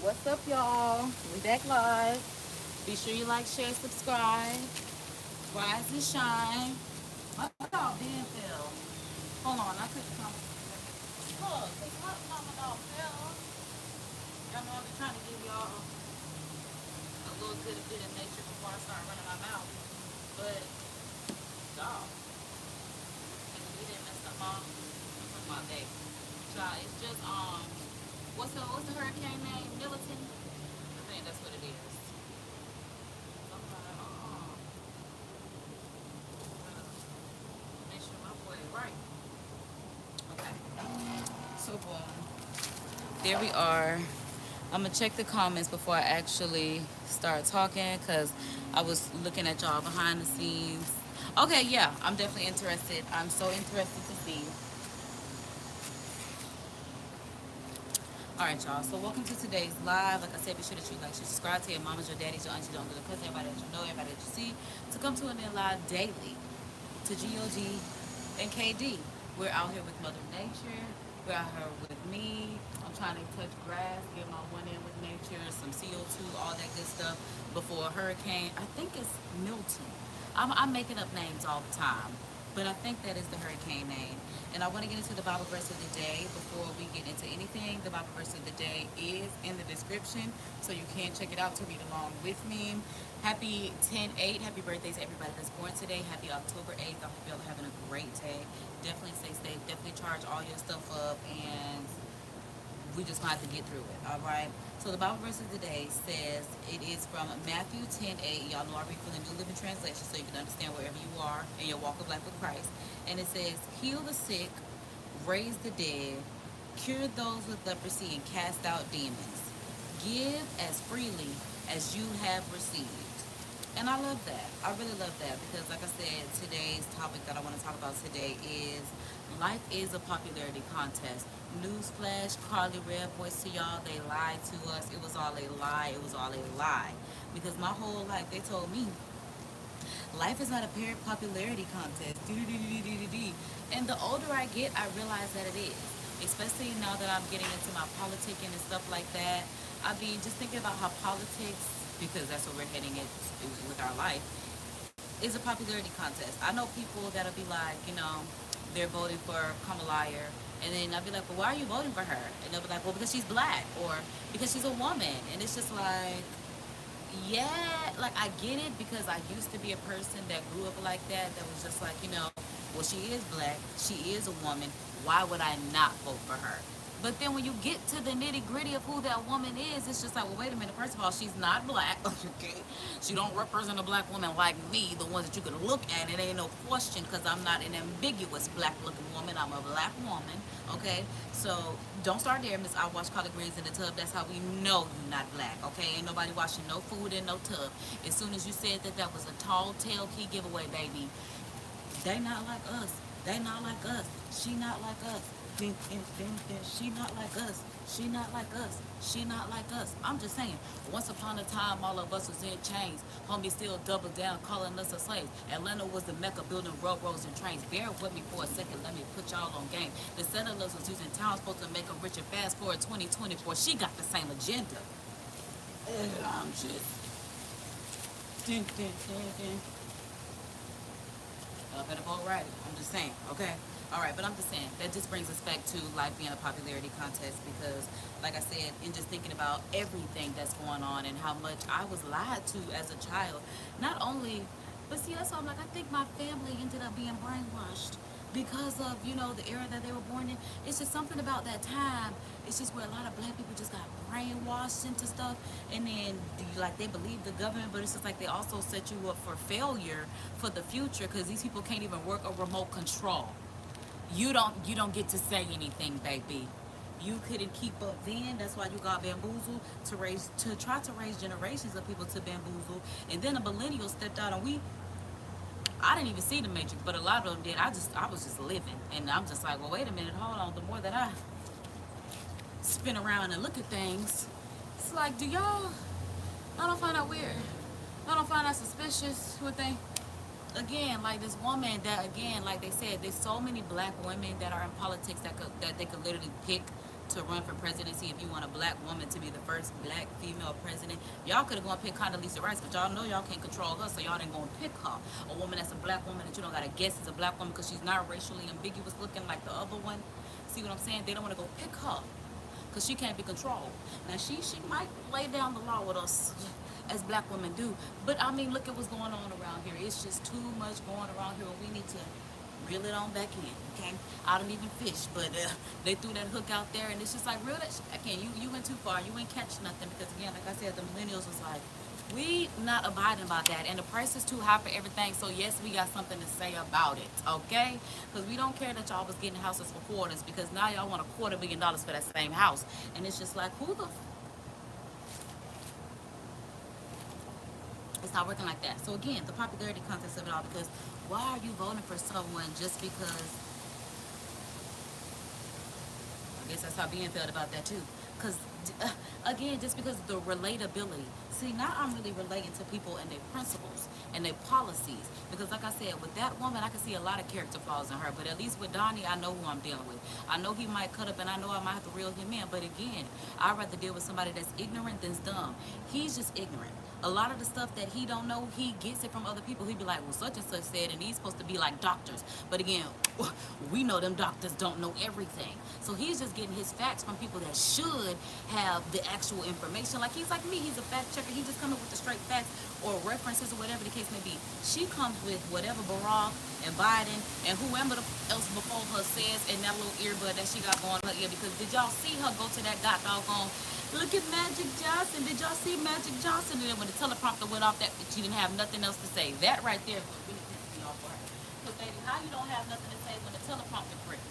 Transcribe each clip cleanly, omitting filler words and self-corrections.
What's up, y'all? We back live. Be sure you like, share, subscribe. Rise and shine. What dog being fell? Hold on, I couldn't come. Look, it's what mama dog fell. Y'all know I be trying to give y'all a little bit of nature before I start running my mouth. But, dog, we didn't mess up mom. I'm talking about baby. Child, it's just, what's the hurricane name? Militant? I think that's what it is. Make sure my boy is right. Okay. So there we are. I'm gonna check the comments before I actually start talking because I was looking at y'all behind the scenes. Okay, yeah, I'm definitely interested. I'm so interested to see. All right, y'all. So welcome to today's live. Like I said, be sure that you like, subscribe to your mamas, your daddies, your aunties, your uncles, your cousins, everybody that you know, everybody that you see, to come to an live daily to GOG and KD. We're out here with Mother Nature. We're out here with me. I'm trying to touch grass, get my one in with nature, some CO2, all that good stuff before a hurricane. I think it's Milton. I'm making up names all the time, but I think that is the hurricane name. And I want to get into the Bible verse of the day before we get into anything. The Bible verse of the day is in the description, so you can check it out to read along with me. Happy 10/8. Happy birthdays to everybody that's born today. Happy October 8th. I hope y'all are having a great day. Definitely stay safe. Definitely charge all your stuff up, and we just gonna have to get through it. All right. So the Bible verse of the day says, it is from Matthew 10:8. Y'all know I read from the New Living Translation, so you can understand wherever you are in your walk of life with Christ. And it says, heal the sick, raise the dead, cure those with leprosy, and cast out demons. Give as freely as you have received. And I love that. I really love that because, like I said, today's topic that I want to talk about today is life is a popularity contest. Newsflash, Carly Red voice to y'all. They lied to us. It was all a lie. It was all a lie. Because my whole life, they told me life is not a popularity contest. And the older I get, I realize that it is. Especially now that I'm getting into my politicking and stuff like that. I mean, just thinking about how politics, because that's where we're heading it with our life, is a popularity contest. I know people that'll be like, they're voting for Kamala, and then I'll be like, well, why are you voting for her? And they'll be like, well, because she's black, or because she's a woman. And it's just like, yeah, like I get it because I used to be a person that grew up like that was just like, well, she is black, she is a woman, why would I not vote for her? But then when you get to the nitty gritty of who that woman is, it's just like, well, wait a minute. First of all, she's not black. Okay, she don't represent a black woman like me, the ones that you can look at. It ain't no question because I'm not an ambiguous black-looking woman. I'm a black woman. Okay, so don't start there, Miss. I wash collard greens in the tub. That's how we know you're not black. Okay, ain't nobody washing no food in no tub. As soon as you said that was a tall tale key giveaway, baby. They not like us. They not like us. She not like us. She not like us. She not like us. She not like us. I'm just saying, once upon a time, all of us was in chains. Homie still doubled down, calling us a slave. Atlanta was the mecca, building railroads and trains. Bear with me for a second, let me put y'all on game. The settlers was using towns supposed to make them rich and fast forward 2024. She got the same agenda. And I'm just... better vote right. I'm just saying, okay? All right, but I'm just saying, that just brings us back to life being a popularity contest because, like I said, in just thinking about everything that's going on and how much I was lied to as a child, not only, but see, that's why I'm like, I think my family ended up being brainwashed because of, the era that they were born in. It's just something about that time. It's just where a lot of black people just got brainwashed into stuff, and then they believe the government, but it's just like they also set you up for failure for the future because these people can't even work a remote control. You don't get to say anything, baby. You couldn't keep up then. That's why you got bamboozled to try to raise generations of people to bamboozle. And then a millennial stepped out, and I didn't even see the Matrix, but a lot of them did. I was just living, and I'm just like, well, wait a minute, hold on. The more that I spin around and look at things, it's like, I don't find that weird. I don't find that suspicious. What they, again, like this woman that, again, like they said, there's so many black women that are in politics that they could literally pick to run for presidency, if you want a black woman to be the first black female president, y'all could have gone pick Condoleezza Rice, but y'all know y'all can't control her, so y'all didn't go and pick her. A woman that's a black woman that you don't gotta guess is a black woman because she's not racially ambiguous looking like the other one. See what I'm saying? They don't want to go pick her because she can't be controlled. Now she might lay down the law with us as black women do, but I mean, look at what's going on around here. It's just too much going around here, and we need to reel it on back in. Okay, I don't even fish, but they threw that hook out there, and it's just like, reel that shit back in. You went too far. You ain't catch nothing because, again, like I said, the millennials was like, we not abiding by that, and the price is too high for everything. So yes, we got something to say about it, okay? Because we don't care that y'all was getting houses for quarters, because now y'all want $250,000,000 for that same house, and it's just like, it's not working like that. So again, the popularity contest of it all, because why are you voting for someone just because? I guess that's how being felt about that too. Because again, just because the relatability. See, now I'm really relating to people and their principles and their policies. Because like I said, with that woman, I can see a lot of character flaws in her. But at least with Donnie, I know who I'm dealing with. I know he might cut up, and I know I might have to reel him in. But again, I'd rather deal with somebody that's ignorant than dumb. He's just ignorant. A lot of the stuff that he don't know, he gets it from other people. He'd be like, well, such and such said, and he's supposed to be like doctors. But again, we know them doctors don't know everything. So he's just getting his facts from people that should have the actual information. Like, he's like me. He's a fact checker. He just comes up with the straight facts or references or whatever the case may be. She comes with whatever Barack and Biden and whoever else before her says in that little earbud that she got going in her ear. Because did y'all see her go to that doggone, look at Magic Johnson. Did y'all see Magic Johnson? And then when the teleprompter went off, that she didn't have nothing else to say. That right there is what really pissed me off for her. Because, baby, how you don't have nothing to say when the teleprompter flips?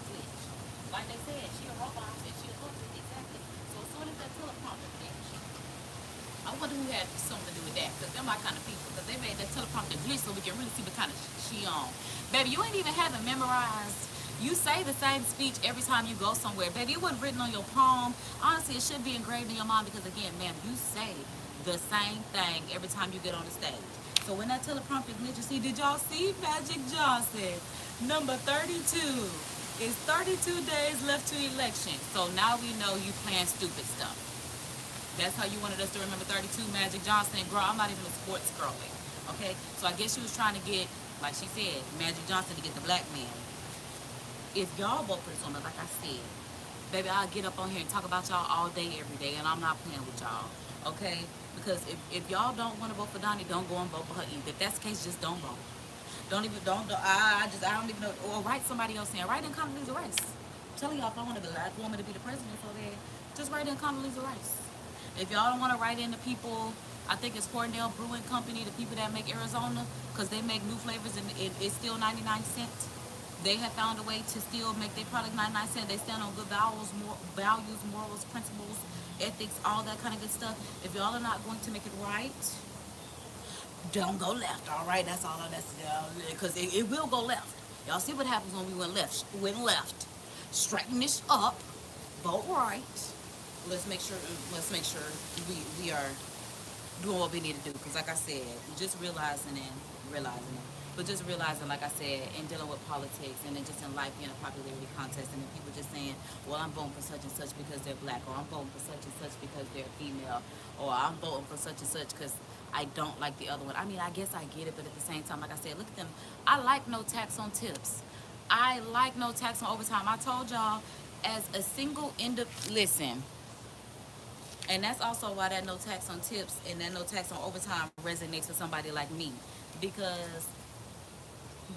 Like they said, she a robot and she a puppet. Exactly. So as soon as that teleprompter flips, I wonder who had something to do with that. Because they're my kind of people. Because they made that teleprompter glitch so we can really see what kind of she on. Baby, you ain't even have it memorized. You say the same speech every time you go somewhere. Baby, it wasn't written on your palm. Honestly, it should be engraved in your mind because, again, ma'am, you say the same thing every time you get on the stage. So when that teleprompter glitch, you see, did y'all see Magic Johnson? Number 32. It's 32 days left to election. So now we know you playing stupid stuff. That's how you wanted us to remember 32, Magic Johnson. Girl, I'm not even a sports girlie. Okay? So I guess she was trying to get, like she said, Magic Johnson to get the black man. If y'all vote for this woman, like I said, baby, I'll get up on here and talk about y'all all day, every day, and I'm not playing with y'all, okay? Because if y'all don't want to vote for Donnie, don't go and vote for her either. If that's the case, just don't vote. I don't even know, or write somebody else in. Write in Condoleezza Rice. I'm telling y'all, if I want a black woman to be the president, so then just write in Condoleezza Rice. If y'all don't want to write in the people, I think it's Cornell Brewing Company, the people that make Arizona, because they make new flavors and it's still 99 cents. They have found a way to still make their product 99 cents. They stand on good values, morals, principles, ethics, all that kind of good stuff. If y'all are not going to make it right, don't go left, all right? That's all. Because it will go left. Y'all see what happens when we went left. Straighten this up. Vote right. Let's make sure we are doing what we need to do. Because like I said, just realizing it. But just realizing, like I said, in dealing with politics and then just in life being a popularity contest, and then people just saying, well, I'm voting for such and such because they're black, or I'm voting for such and such because they're female, or I'm voting for such and such because I don't like the other one. I mean, I guess I get it, but at the same time, like I said, look at them. I like no tax on tips. I like no tax on overtime. I told y'all, as a single listen, and that's also why that no tax on tips and that no tax on overtime resonates with somebody like me, because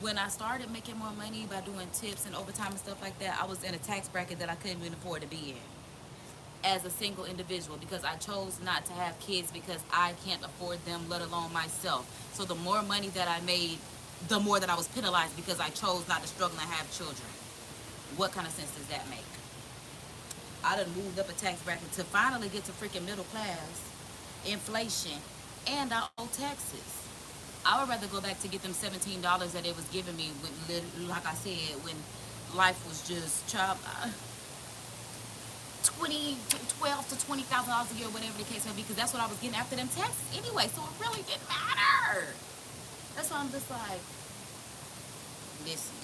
when I started making more money by doing tips and overtime and stuff like that, I was in a tax bracket that I couldn't even afford to be in as a single individual, because I chose not to have kids because I can't afford them, let alone myself. So the more money that I made, the more that I was penalized because I chose not to struggle and have children. What kind of sense does that make? I done moved up a tax bracket to finally get to freaking middle class, inflation, and I owe taxes. I would rather go back to get them $17 that it was giving me, like I said, when life was just $12,000 to $20,000 a year, whatever the case may be, because that's what I was getting after them taxes anyway. So it really didn't matter. That's why I'm just like, listen,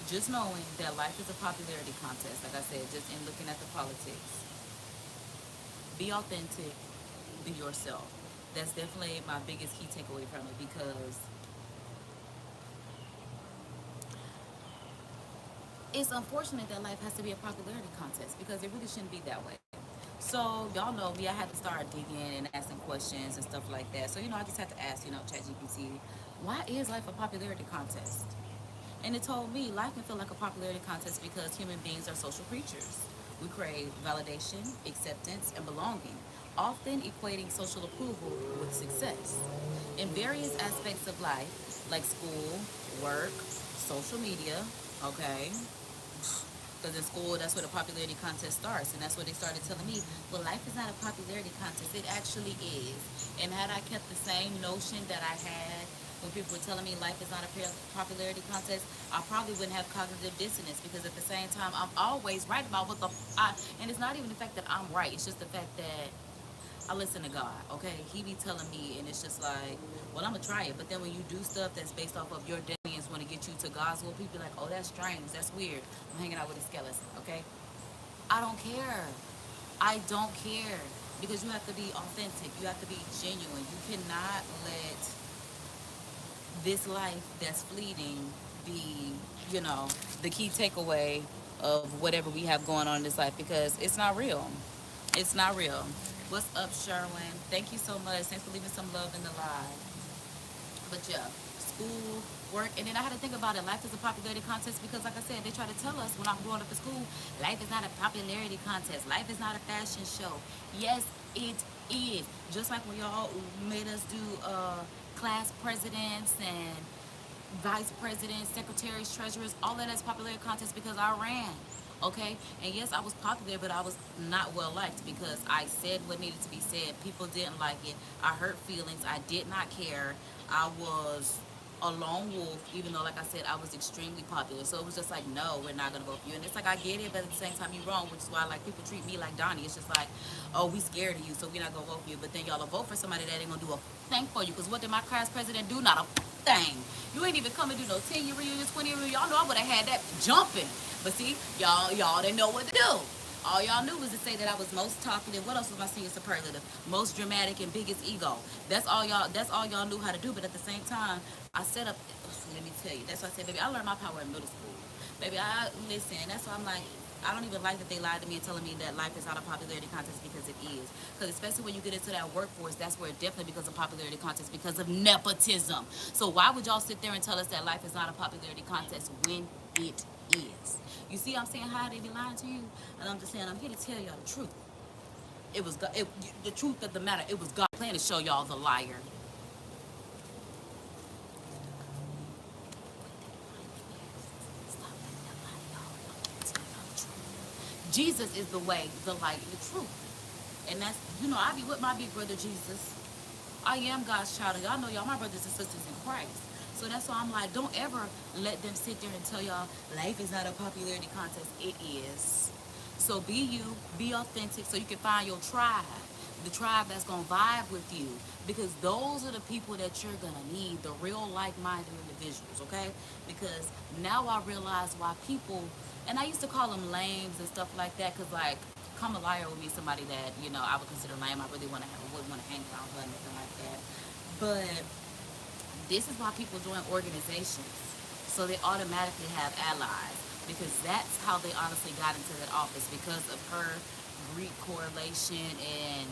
Just knowing that life is a popularity contest, like I said, just in looking at the politics. Be authentic, be yourself. That's definitely my biggest key takeaway from it, because it's unfortunate that life has to be a popularity contest, because it really shouldn't be that way. So y'all know me, I had to start digging and asking questions and stuff like that. So I just had to ask, ChatGPT, why is life a popularity contest? And it told me life can feel like a popularity contest because human beings are social creatures. We crave validation, acceptance, and belonging, often equating social approval with success. In various aspects of life, like school, work, social media, okay? Because in school, that's where the popularity contest starts. And that's what they started telling me. Well, life is not a popularity contest. It actually is. And had I kept the same notion that I had when people were telling me life is not a popularity contest, I probably wouldn't have cognitive dissonance, because at the same time, I'm always right about what and it's not even the fact that I'm right. It's just the fact that I listen to God, okay? He be telling me, and it's just like, well, I'm gonna try it. But then when you do stuff that's based off of your demands, want to get you to God's will, people be like, oh, that's strange, that's weird. I'm hanging out with a skeleton, okay? I don't care. I don't care, because you have to be authentic. You have to be genuine. You cannot let this life that's fleeting be, the key takeaway of whatever we have going on in this life, because it's not real. It's not real. What's up, Sherwin? Thank you so much. Thanks for leaving some love in the live. But yeah, school, work, and then I had to think about it. Life is a popularity contest because, like I said, they try to tell us when I'm growing up in school, life is not a popularity contest. Life is not a fashion show. Yes, it is. Just like when y'all made us do class presidents and vice presidents, secretaries, treasurers, all of that's popularity contest because I ran. Okay, and yes, I was popular, but I was not well liked because I said what needed to be said. People didn't like it. I hurt feelings. I did not care. I was a lone wolf, even though, like I said, I was extremely popular. So it was just like, no, we're not gonna vote for you. And it's like, I get it, but at the same time, you're wrong, which is why, like, people treat me like Donnie. It's just like, oh, we scared of you, so we're not gonna vote for you. But then y'all will vote for somebody that ain't gonna do a thing for you. Because what did my class president do? Not a thing. You ain't even come and do no 10-year reunion, 20-year reunion. Y'all know I would have had that jumping. But see, y'all didn't know what to do. All y'all knew was to say that I was most talkative. What else was my senior superlative? Most dramatic and biggest ego. That's all y'all knew how to do. But at the same time, I set up, let me tell you, that's why I said, baby, I learned my power in middle school. Baby, I listen, that's why I'm like, I don't even like that they lied to me and telling me that life is not a popularity contest, because it is. Because especially when you get into that workforce, that's where it definitely becomes a popularity contest because of nepotism. So why would y'all sit there and tell us that life is not a popularity contest when it is? You see, I'm saying how they be lying to you, and I'm just saying I'm here to tell y'all the truth. It was God, the truth of the matter. It was God plan to show y'all the liar. Jesus is the way, the light, and the truth. And that's, I be with my big brother Jesus. I am God's child. And y'all know y'all my brothers and sisters in Christ. So that's why I'm like, don't ever let them sit there and tell y'all life is not a popularity contest. It is. So be you, be authentic so you can find your tribe. The tribe that's gonna vibe with you. Because those are the people that you're gonna need, the real like-minded individuals, okay? Because now I realize why people, and I used to call them lames and stuff like that, because like Kamalayo would be somebody that, I would consider lame. I really wouldn't want to hang around her or anything like that. But this is why people join organizations. So they automatically have allies. Because that's how they honestly got into that office, because of her Greek correlation and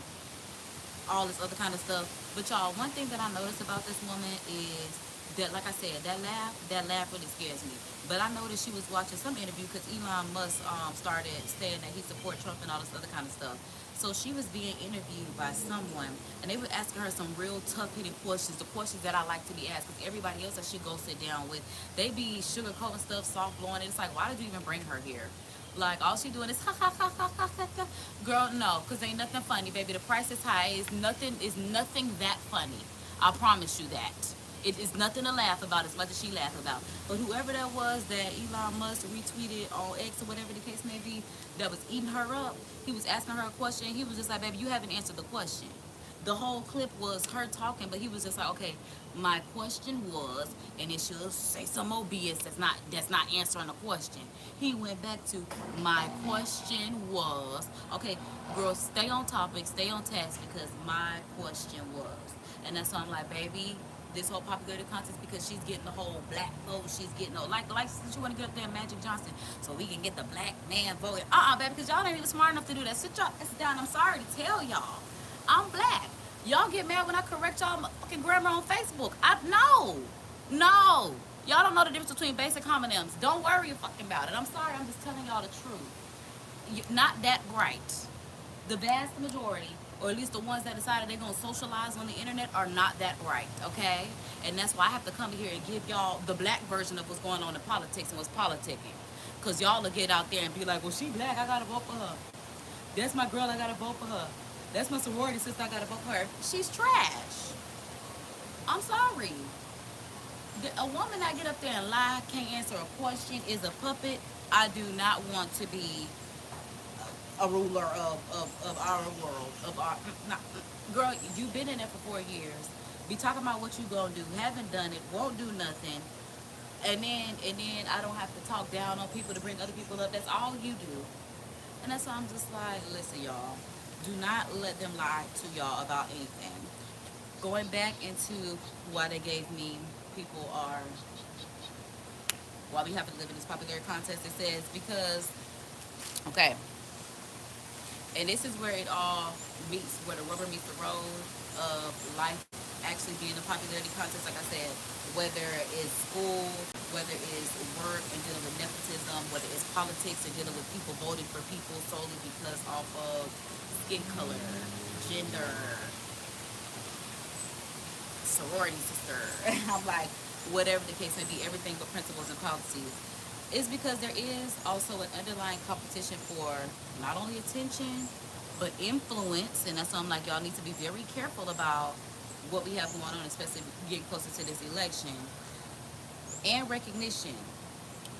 all this other kind of stuff. But y'all, one thing that I noticed about this woman is that, like I said, that laugh really scares me. But I noticed she was watching some interview because Elon Musk started saying that he supports Trump and all this other kind of stuff. So she was being interviewed by someone, and they were asking her some real tough-hitting questions, the questions that I like to be asked, because everybody else that she goes sit down with, they be sugarcoating stuff, soft blowing it. It's like, why did you even bring her here? Like, all she doing is ha ha ha ha ha ha ha. Girl, no, because ain't nothing funny, baby. The price is high. It's nothing that funny. I promise you that. It is nothing to laugh about as much as she laughed about. But whoever that was that Elon Musk retweeted on X or whatever the case may be, that was eating her up, he was asking her a question. He was just like, baby, you haven't answered the question. The whole clip was her talking, but he was just like, okay, my question was, and it should say some more BS that's not answering the question. He went back to, my question was, okay, girl, stay on topic, stay on task, because my question was. And that's why I'm like, baby, this whole popularity contest, because she's getting the whole black vote, she's getting the, like since you want to get up there, Magic Johnson, so we can get the black man vote. Baby, because y'all ain't even smart enough to do that. Sit y'all ass down. I'm sorry to tell y'all, I'm black. Y'all get mad when I correct y'all fucking grammar on Facebook. No. Y'all don't know the difference between basic homonyms. Don't worry fucking about it. I'm sorry. I'm just telling y'all the truth. Not that bright. The vast majority, or at least the ones that decided they're gonna socialize on the internet, are not that bright. Okay, and that's why I have to come here and give y'all the black version of what's going on in politics and what's politicking. Cause y'all will get out there and be like, well, she black, I gotta vote for her. That's my girl, I gotta vote for her. That's my sorority sister, I gotta vote for her. She's trash. I'm sorry. A woman that get up there and lie, can't answer a question, is a puppet. I do not want to be a ruler of our world. Not, girl, you've been in there for 4 years. Be talking about what you gonna do, haven't done it, won't do nothing. And then I don't have to talk down on people to bring other people up. That's all you do. And that's why I'm just like, listen, y'all, do not let them lie to y'all about anything. Going back into why they gave me, people are, why we have to live in this popularity contest, it says because, okay, and this is where it all meets, where the rubber meets the road of life actually being a popularity contest. Like I said, whether it's school, whether it's work and dealing with nepotism, whether it's politics and dealing with people voting for people solely because off of skin color, gender, sorority sister. I'm like, whatever the case may be, everything but principles and policies. Is because there is also an underlying competition for not only attention, but influence. And that's why I'm like, y'all need to be very careful about what we have going on, especially getting closer to this election. And recognition,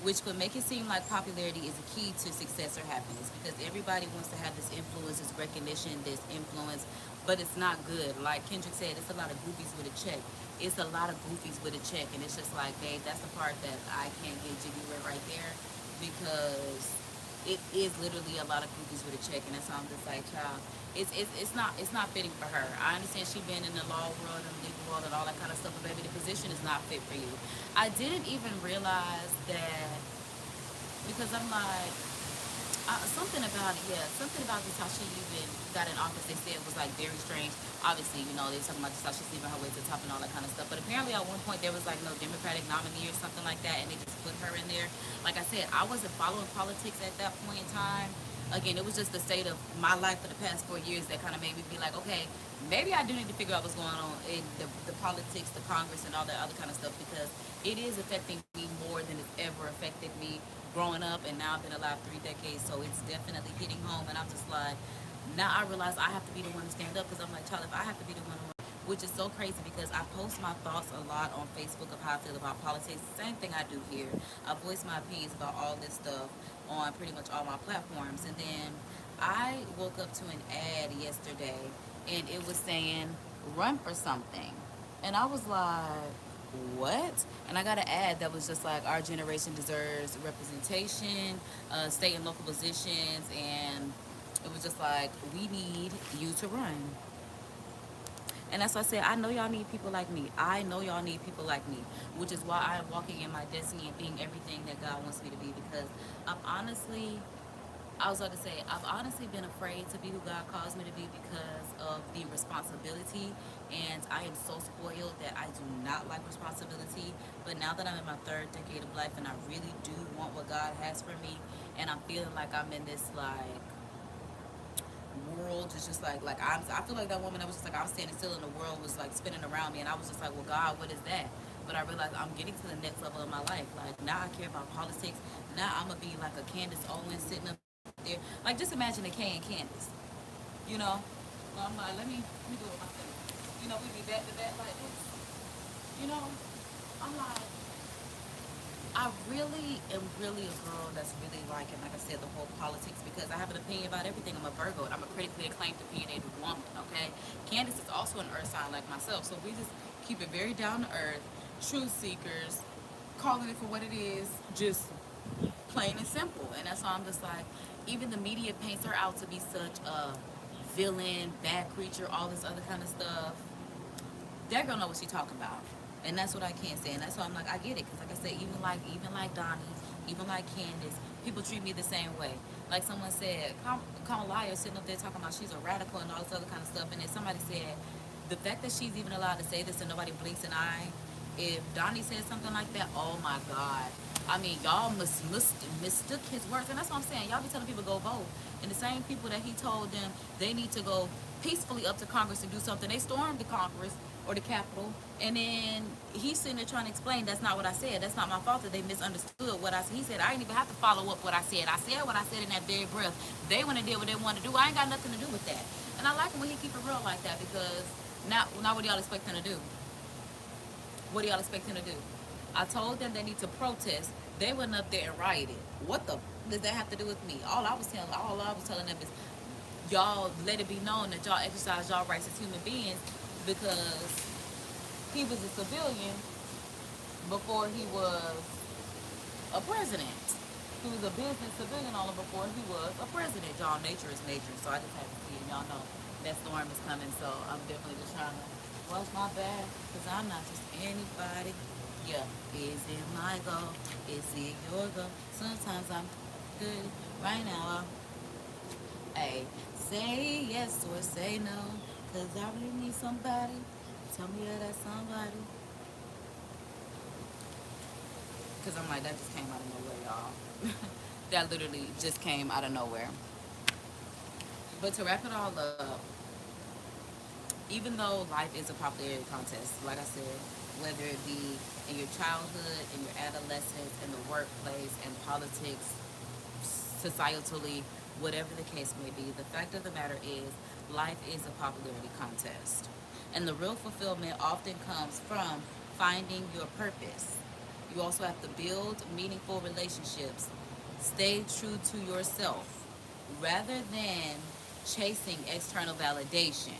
which could make it seem like popularity is a key to success or happiness, because everybody wants to have this influence, this recognition, this influence, but it's not good. Like Kendrick said, it's a lot of goofies with a check. It's a lot of goofies with a check, and it's just like, babe, that's the part that I can't get jiggy with right there, because it is literally a lot of goofies with a check, and that's why I'm just like, child, it's not fitting for her. I understand she been in the law world and the legal world and all that kind of stuff, but baby, the position is not fit for you. I didn't even realize that, because I'm like, something about it, yeah, something about this, how she even got in office, they said was like very strange. Obviously, they were talking about this, how she's leaving her way to the top and all that kind of stuff. But apparently at one point there was like no Democratic nominee or something like that, and they just put her in there. Like I said, I wasn't following politics at that point in time. Again, it was just the state of my life for the past 4 years that kind of made me be like, okay, maybe I do need to figure out what's going on in the politics, the Congress, and all that other kind of stuff, because it is affecting me more than it's ever affected me growing up, and now I've been alive 3 decades, so it's definitely hitting home. And I'm just like, now I realize I have to be the one to stand up, because I'm like, child, if I have to be the one to, which is so crazy, because I post my thoughts a lot on Facebook of how I feel about politics. Same thing I do here. I voice my opinions about all this stuff on pretty much all my platforms. And then I woke up to an ad yesterday, and it was saying, run for something. And I was like, what? And I got an ad that was just like, our generation deserves representation, state and local positions, and it was just like, we need you to run. And that's why I said, I know y'all need people like me. I know y'all need people like me, which is why I'm walking in my destiny and being everything that God wants me to be, because I was about to say, I've honestly been afraid to be who God calls me to be because of the responsibility, and I am so spoiled that I do not like responsibility. But now that I'm in my 3rd decade of life and I really do want what God has for me, and I'm feeling like I'm in this like world is just like I feel like that woman that was just like, I was standing still and the world was like spinning around me, and I was just like, well, God, what is that? But I realized I'm getting to the next level of my life. Like, now I care about politics. Now I'm gonna be like a Candace Owens sitting up there. Like, just imagine a Kay and Candace, you know. Well, I'm like, let me do it myself. You know, we be back to back like this, you know. I'm like, I really am really a girl that's really liking, like I said, the whole politics because I have an opinion about everything. I'm a Virgo. And I'm a critically acclaimed, opinionated woman. Okay, Candace is also an Earth sign like myself, so we just keep it very down to earth, truth seekers, calling it for what it is, just plain and simple. And that's why I'm just like, even the media paints her out to be such a villain, bad creature, all this other kind of stuff. They're gonna know what she's talking about, and that's what I can't say. And that's why I'm like, I get it, because like I said, even like Donnie, even like Candace, people treat me the same way. Like someone said, Kamala sitting up there talking about she's a radical and all this other kind of stuff, and then somebody said, the fact that she's even allowed to say this and nobody blinks an eye. If Donnie said something like that, oh my God. I mean, y'all mistook his words, and that's what I'm saying. Y'all be telling people go vote, and the same people that he told them they need to go peacefully up to Congress and do something, they stormed the Congress or the Capitol, and then he's sitting there trying to explain that's not what I said. That's not my fault that they misunderstood what I said. He said I didn't even have to follow up what I said. I said what I said in that very breath. They want to do what they want to do. I ain't got nothing to do with that. And I like him when he keep it real like that because now what do y'all expect him to do? What do y'all expect him to do? I told them they need to protest. They went up there and rioted. What the does that have to do with me? All I was telling them is y'all let it be known that y'all exercise y'all rights as human beings because he was a civilian before he was a president. He was a business civilian all before he was a president. Y'all, nature is nature, so I just have to see it. Y'all know that storm is coming, so I'm definitely just trying to watch my back because I'm not just anybody. Yeah, is it my goal? Is it your goal? Sometimes I'm good right now. Hey, say yes or say no, cause I really need somebody. Tell me you're that somebody. Cause I'm like, that just came out of nowhere, y'all. That literally just came out of nowhere. But to wrap it all up, even though life is a popularity contest, like I said, whether it be in your childhood, in your adolescence, in the workplace, in politics, societally, whatever the case may be, the fact of the matter is life is a popularity contest. And the real fulfillment often comes from finding your purpose. You also have to build meaningful relationships. Stay true to yourself rather than chasing external validation.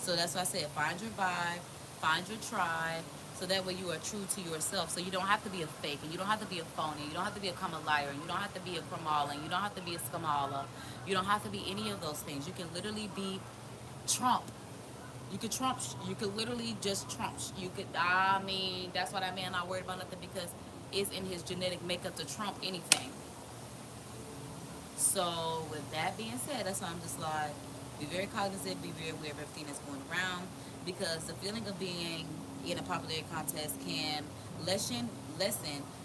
So that's why I said find your vibe, find your tribe, so that way you are true to yourself. So you don't have to be a fake, and you don't have to be a phony, you don't have to become a liar, and you don't have to be a Kamala, and you don't have to be a Skamala. You don't have to be any of those things. You can literally be Trump. You could Trump. You could literally just Trump. You could. I mean, that's why that man not worried about nothing because it's in his genetic makeup to trump anything. So with that being said, that's why I'm just like, be very cognizant, be very aware of everything that's going around, because the feeling of being in a popularity contest can lessen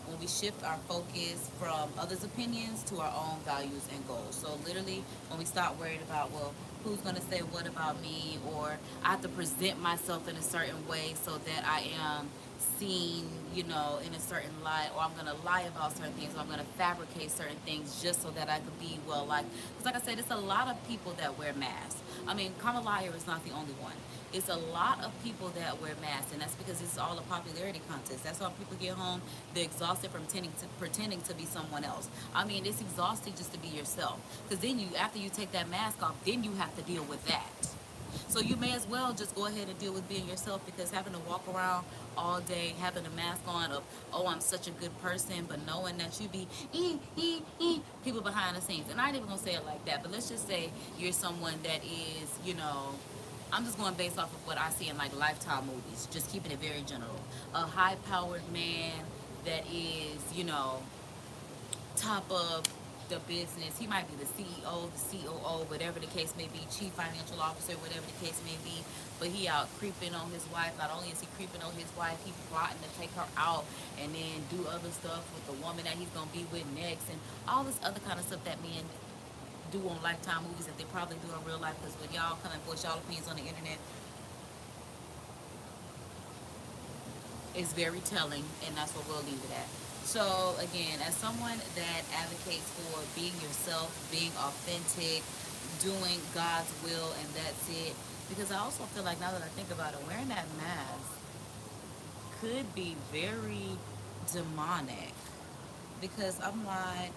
when we shift our focus from others' opinions to our own values and goals. So literally, when we stop worried about, well, who's gonna say what about me, or I have to present myself in a certain way so that I am seen, in a certain light, or I'm gonna lie about certain things, or I'm gonna fabricate certain things just so that I could be well liked. Because, like I said, it's a lot of people that wear masks. I mean, Kamala is not the only one. It's a lot of people that wear masks, and that's because it's all a popularity contest. That's why people get home, they're exhausted from pretending to be someone else. I mean, it's exhausting just to be yourself. Because then after you take that mask off, then you have to deal with that. So you may as well just go ahead and deal with being yourself, because having to walk around all day having a mask on of, oh, I'm such a good person, but knowing that you be people behind the scenes. And I ain't even gonna say it like that, but let's just say you're someone that is, I'm just going based off of what I see in like Lifetime movies, just keeping it very general. A high powered man that is, top of the business. He might be the CEO, the COO, whatever the case may be, chief financial officer, whatever the case may be. But he out creeping on his wife. Not only is he creeping on his wife, he's plotting to take her out and then do other stuff with the woman that he's gonna be with next, and all this other kind of stuff that men do on Lifetime movies that they probably do in real life. Because when y'all come and voice y'all opinions on the internet, is very telling, and that's what we'll leave it at. So again, as someone that advocates for being yourself, being authentic, doing God's will, and that's it, because I also feel like, now that I think about it, wearing that mask could be very demonic. because I'm like,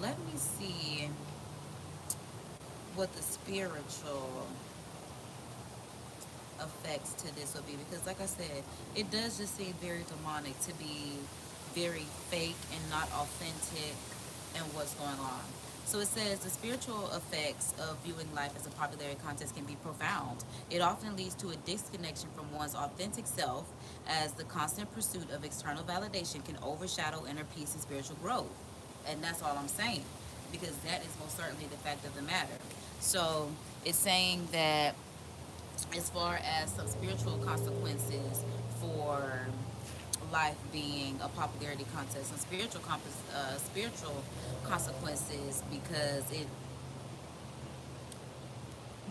let me see what the spiritual effects to this will be, because like I said, it does just seem very demonic to be very fake and not authentic in what's going on. So it says the spiritual effects of viewing life as a popularity contest can be profound. It often leads to a disconnection from one's authentic self, as the constant pursuit of external validation can overshadow inner peace and spiritual growth. And that's all I'm saying, because that is most certainly the fact of the matter. So it's saying that as far as some spiritual consequences for life being a popularity contest, and spiritual consequences, because it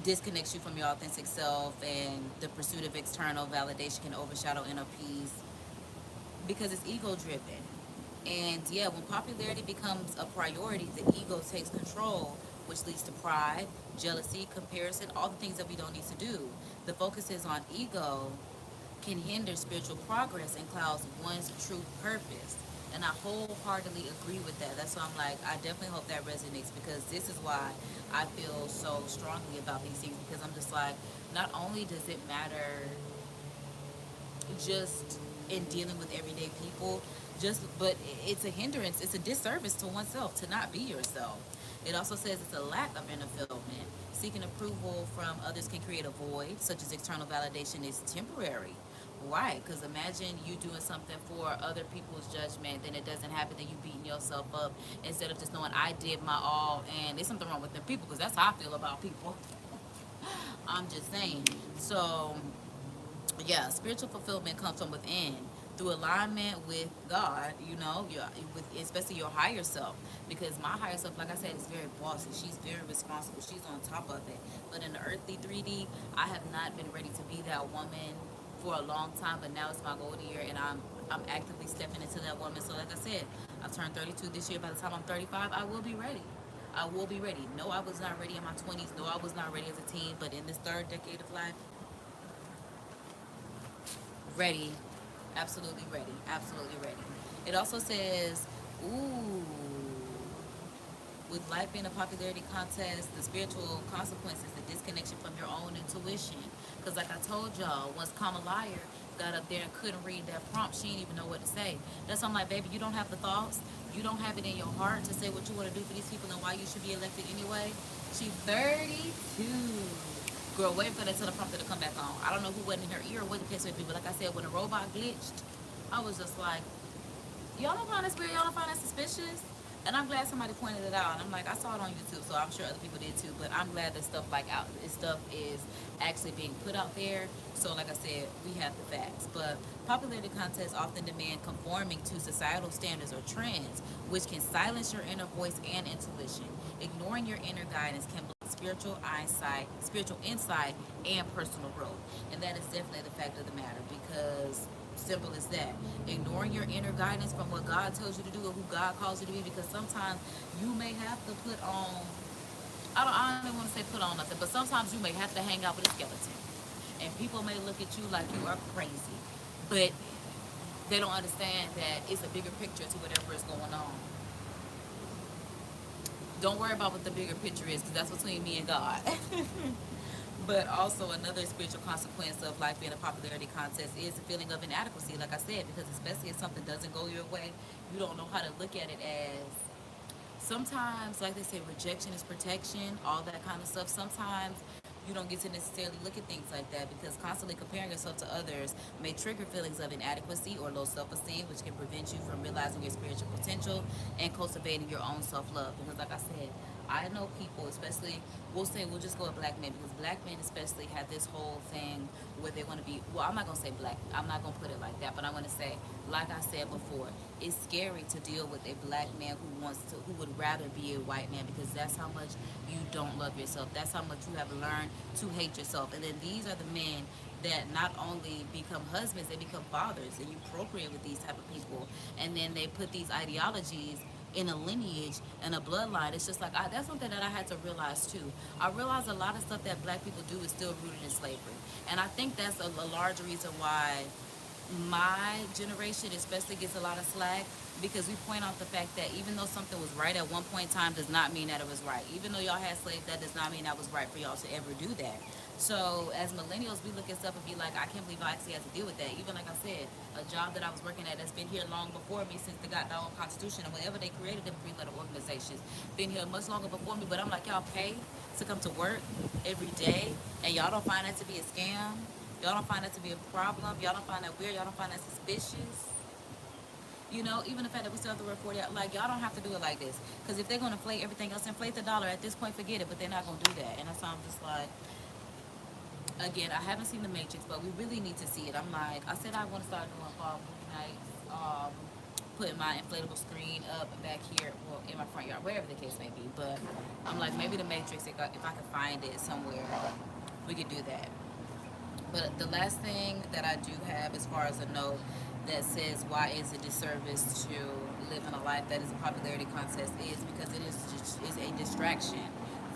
disconnects you from your authentic self, and the pursuit of external validation can overshadow inner peace because it's ego driven. And yeah, when popularity becomes a priority, the ego takes control, which leads to pride, jealousy, comparison, all the things that we don't need to do. The focus is on ego can hinder spiritual progress and clouds one's true purpose. And I wholeheartedly agree with that. That's why I'm like, I definitely hope that resonates, because this is why I feel so strongly about these things. Because I'm just like, not only does it matter just in dealing with everyday people, just but it's a hindrance, it's a disservice to oneself to not be yourself. It also says it's a lack of inner fulfillment. Seeking approval from others can create a void, such as external validation is temporary. Right, because imagine you doing something for other people's judgment, then it doesn't happen, then you beating yourself up instead of just knowing I did my all, and there's something wrong with them people, because that's how I feel about people. I'm just saying. So yeah, spiritual fulfillment comes from within through alignment with God, with especially your higher self. Because my higher self, like I said, is very bossy. She's very responsible. She's on top of it. But in the earthly 3D, I have not been ready to be that woman for a long time. But now it's my golden year, and I'm actively stepping into that woman. So like I said, I've turned 32 this year. By the time I'm 35, I will be ready. I will be ready. No, I was not ready in my 20s. No, I was not ready as a teen. But in this third decade of life, ready, absolutely ready, absolutely ready. It also says, ooh, with life being a popularity contest, the spiritual consequences, the disconnection from your own intuition. Because like I told y'all, once Kamala got up there and couldn't read that prompt, she didn't even know what to say. That's why I'm like, baby, you don't have the thoughts. You don't have it in your heart to say what you want to do for these people and why you should be elected anyway. She's 32. Girl, waiting for that teleprompter to come back on. I don't know who wasn't in her ear or what the case may be, but like I said, when the robot glitched, I was just like, y'all don't find this weird, y'all don't find that suspicious? And I'm glad somebody pointed it out. And I'm like, I saw it on YouTube, so I'm sure other people did too. But I'm glad that this stuff is actually being put out there. So like I said, we have the facts. But popularity contests often demand conforming to societal standards or trends, which can silence your inner voice and intuition. Ignoring your inner guidance can block spiritual insight, and personal growth. And that is definitely the fact of the matter, because simple as that. Ignoring your inner guidance from what God tells you to do or who God calls you to be, because sometimes you may have to put on, I don't even want to say put on nothing, but sometimes you may have to hang out with a skeleton. And people may look at you like you are crazy, but they don't understand that it's a bigger picture to whatever is going on. Don't worry about what the bigger picture is, because that's between me and God. But also another spiritual consequence of life being a popularity contest is the feeling of inadequacy, like I said, because especially if something doesn't go your way, you don't know how to look at it as, sometimes, like they say, rejection is protection, all that kind of stuff. Sometimes you don't get to necessarily look at things like that, because constantly comparing yourself to others may trigger feelings of inadequacy or low self-esteem, which can prevent you from realizing your spiritual potential and cultivating your own self-love. Because like I said, I know people, especially, we'll just go with black men, because black men especially have this whole thing where they want to be, well, I'm not going to say black, I'm not going to put it like that, but I'm going to say, like I said before, it's scary to deal with a black man who would rather be a white man, because that's how much you don't love yourself. That's how much you have learned to hate yourself. And then these are the men that not only become husbands, they become fathers, and you procreate with these type of people. And then they put these ideologies in a lineage and a bloodline. It's just like, that's something that I had to realize too. I realized a lot of stuff that black people do is still rooted in slavery. And I think that's a large reason why my generation especially gets a lot of slack because we point out the fact that even though something was right at one point in time does not mean that it was right. Even though y'all had slaves, that does not mean that was right for y'all to ever do that. So as millennials, we look at stuff and be like, I can't believe I actually had to deal with that. Even like I said, a job that I was working at that's been here long before me since they got their own constitution and whatever they created them three-letter organizations. Been here much longer before me, but I'm like, y'all pay to come to work every day and y'all don't find that to be a scam? Y'all don't find that to be a problem? Y'all don't find that weird? Y'all don't find that suspicious? You know, even the fact that we still have to work 40 hours, like, y'all don't have to do it like this. Because if they're going to inflate everything else, inflate the dollar. At this point, forget it. But they're not going to do that. And that's why I'm just like, again, I haven't seen The Matrix, but we really need to see it. I'm like, I said I want to start doing fall movie nights, putting my inflatable screen up back here, well, in my front yard, wherever the case may be. But I'm like, maybe The Matrix, if I can find it somewhere, we could do that. But the last thing that I do have as far as a note that says why is it a disservice to live in a life that is a popularity contest is because it is a distraction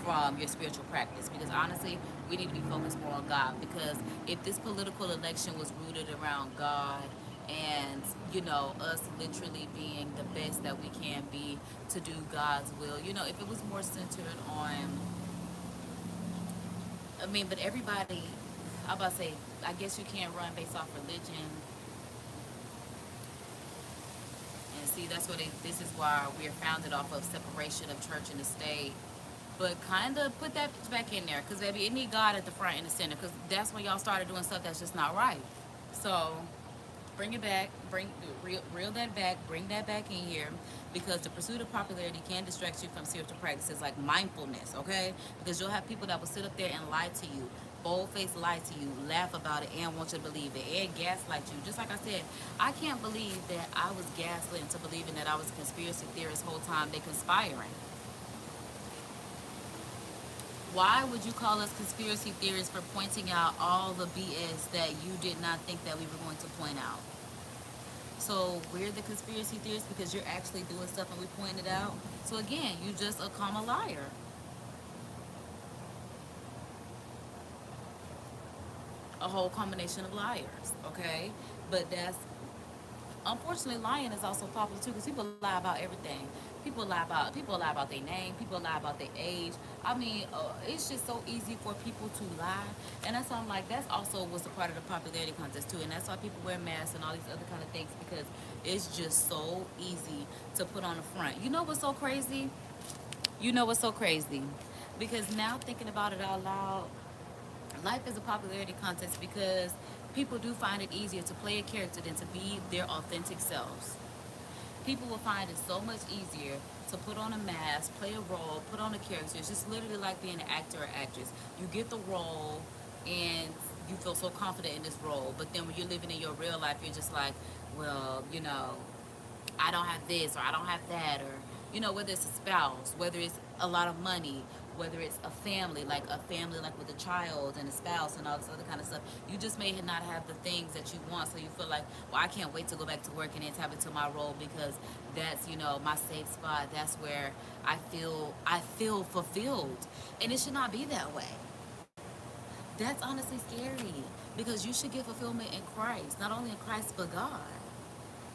from your spiritual practice. Because honestly, we need to be focused more on God. Because if this political election was rooted around God and, you know, us literally being the best that we can be to do God's will, you know, if it was more centered on, I mean, but everybody, I'm about to say, I guess you can't run based off religion. And see, that's what this is why we're founded off of separation of church and the state. But kind of put that back in there, because baby, it need God at the front and the center, because that's when y'all started doing stuff that's just not right. So bring it back, reel that back, bring that back in here, because the pursuit of popularity can distract you from spiritual practices like mindfulness, okay? Because you'll have people that will sit up there and lie to you, bold-faced lie to you, laugh about it, and want you to believe it, and gaslight you. Just like I said, I can't believe that I was gaslit into believing that I was a conspiracy theorist whole time they conspiring. Why would you call us conspiracy theorists for pointing out all the BS that you did not think that we were going to point out? So we're the conspiracy theorists because you're actually doing stuff and we pointed out. So again, you just a comma liar. A whole combination of liars, okay? But that's, unfortunately, lying is also popular too because people lie about everything. People lie about their name. People lie about their age. I mean, it's just so easy for people to lie, and that's why I'm like, that's also was a part of the popularity contest too, and that's why people wear masks and all these other kind of things because it's just so easy to put on the front. You know what's so crazy? You know what's so crazy? Because now thinking about it out loud, life is a popularity contest because people do find it easier to play a character than to be their authentic selves. People will find it so much easier to put on a mask, play a role, put on a character. It's just literally like being an actor or actress. You get the role and you feel so confident in this role, but then when you're living in your real life, you're just like, well, you know, I don't have this or I don't have that, or you know, whether it's a spouse, whether it's a lot of money, whether it's a family like with a child and a spouse and all this other kind of stuff. You just may not have the things that you want, so you feel like, well, I can't wait to go back to work and then tap into my role because that's, you know, my safe spot. That's where I feel fulfilled, and it should not be that way. That's honestly scary because you should get fulfillment in Christ, not only in Christ but God.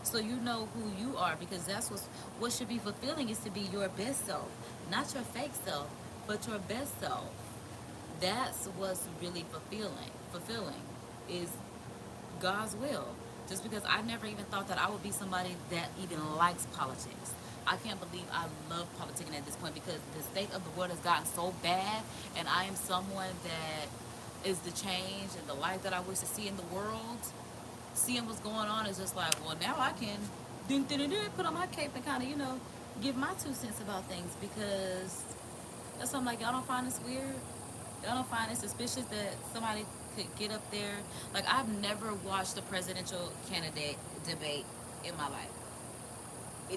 So you know who you are, because that's what should be fulfilling is to be your best self, not your fake self, but your best self. That's what's really fulfilling is God's will. Just because I never even thought that I would be somebody that even likes politics. I can't believe I love politicking at this point because the state of the world has gotten so bad, and I am someone that is the change and the light that I wish to see in the world. Seeing what's going on is just like, well, now I can put on my cape and kind of, you know, give my 2 cents about things, because that's why I'm like, y'all don't find this weird? Y'all don't find it suspicious that somebody could get up there? Like, I've never watched a presidential candidate debate in my life.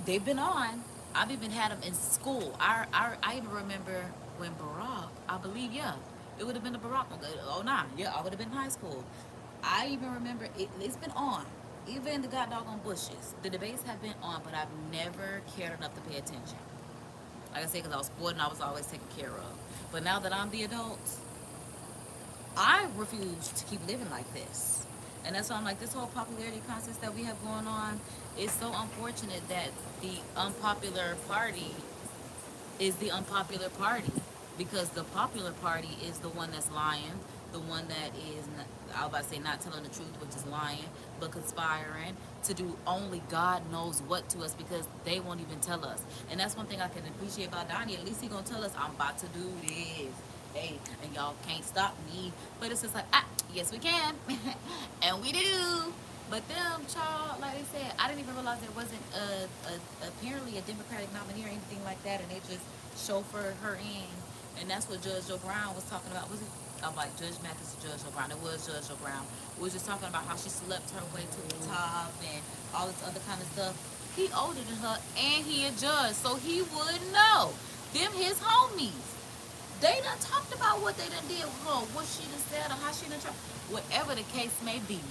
They've been on. I've even had them in school. I even remember when Barack, I believe, yeah, it would have been the Barack one. Oh, nah, yeah, I would have been in high school. I even remember it's been on. Even the god doggone Bushes. The debates have been on, but I've never cared enough to pay attention. Like I said, because I was spoiled and I was always taken care of. But now that I'm the adult, I refuse to keep living like this. And that's why I'm like, this whole popularity contest that we have going on is so unfortunate that the unpopular party is the unpopular party, because the popular party is the one that's lying, the one that is, not, I was about to say not telling the truth, which is lying, but conspiring to do only God knows what to us, because they won't even tell us. And that's one thing I can appreciate about Donnie. At least he gonna tell us, I'm about to do this. Hey, and y'all can't stop me. But it's just like, yes we can. And we do. But them, child, like they said, I didn't even realize there wasn't apparently a Democratic nominee or anything like that, and they just chauffeured her in. And that's what Judge O'Brien was talking about. Was it? I'm like, Judge Mathis or Judge O'Brien. It was Judge O'Brien. We was just talking about how she slept her way to the top and all this other kind of stuff. He older than her, and he a judge, so he would know. Them his homies. They done talked about what they done did with her, what she done said, or how she done tried. Whatever the case may be,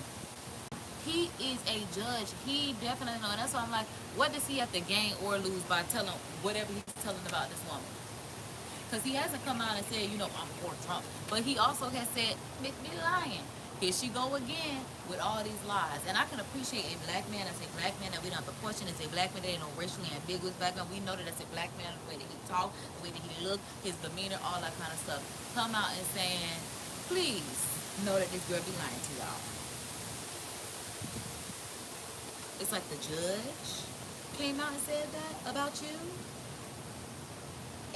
he is a judge. He definitely know. And that's why I'm like, what does he have to gain or lose by telling whatever he's telling about this woman? Because he hasn't come out and said, I'm for Trump. But he also has said, make me lying. Here she go again with all these lies. And I can appreciate a black man as a black man that we don't have to question. As a black man that ain't no racially ambiguous black man. We know that as a black man, the way that he talk, the way that he look, his demeanor, all that kind of stuff. Come out and saying, please know that this girl be lying to y'all. It's like the judge came out and said that about you,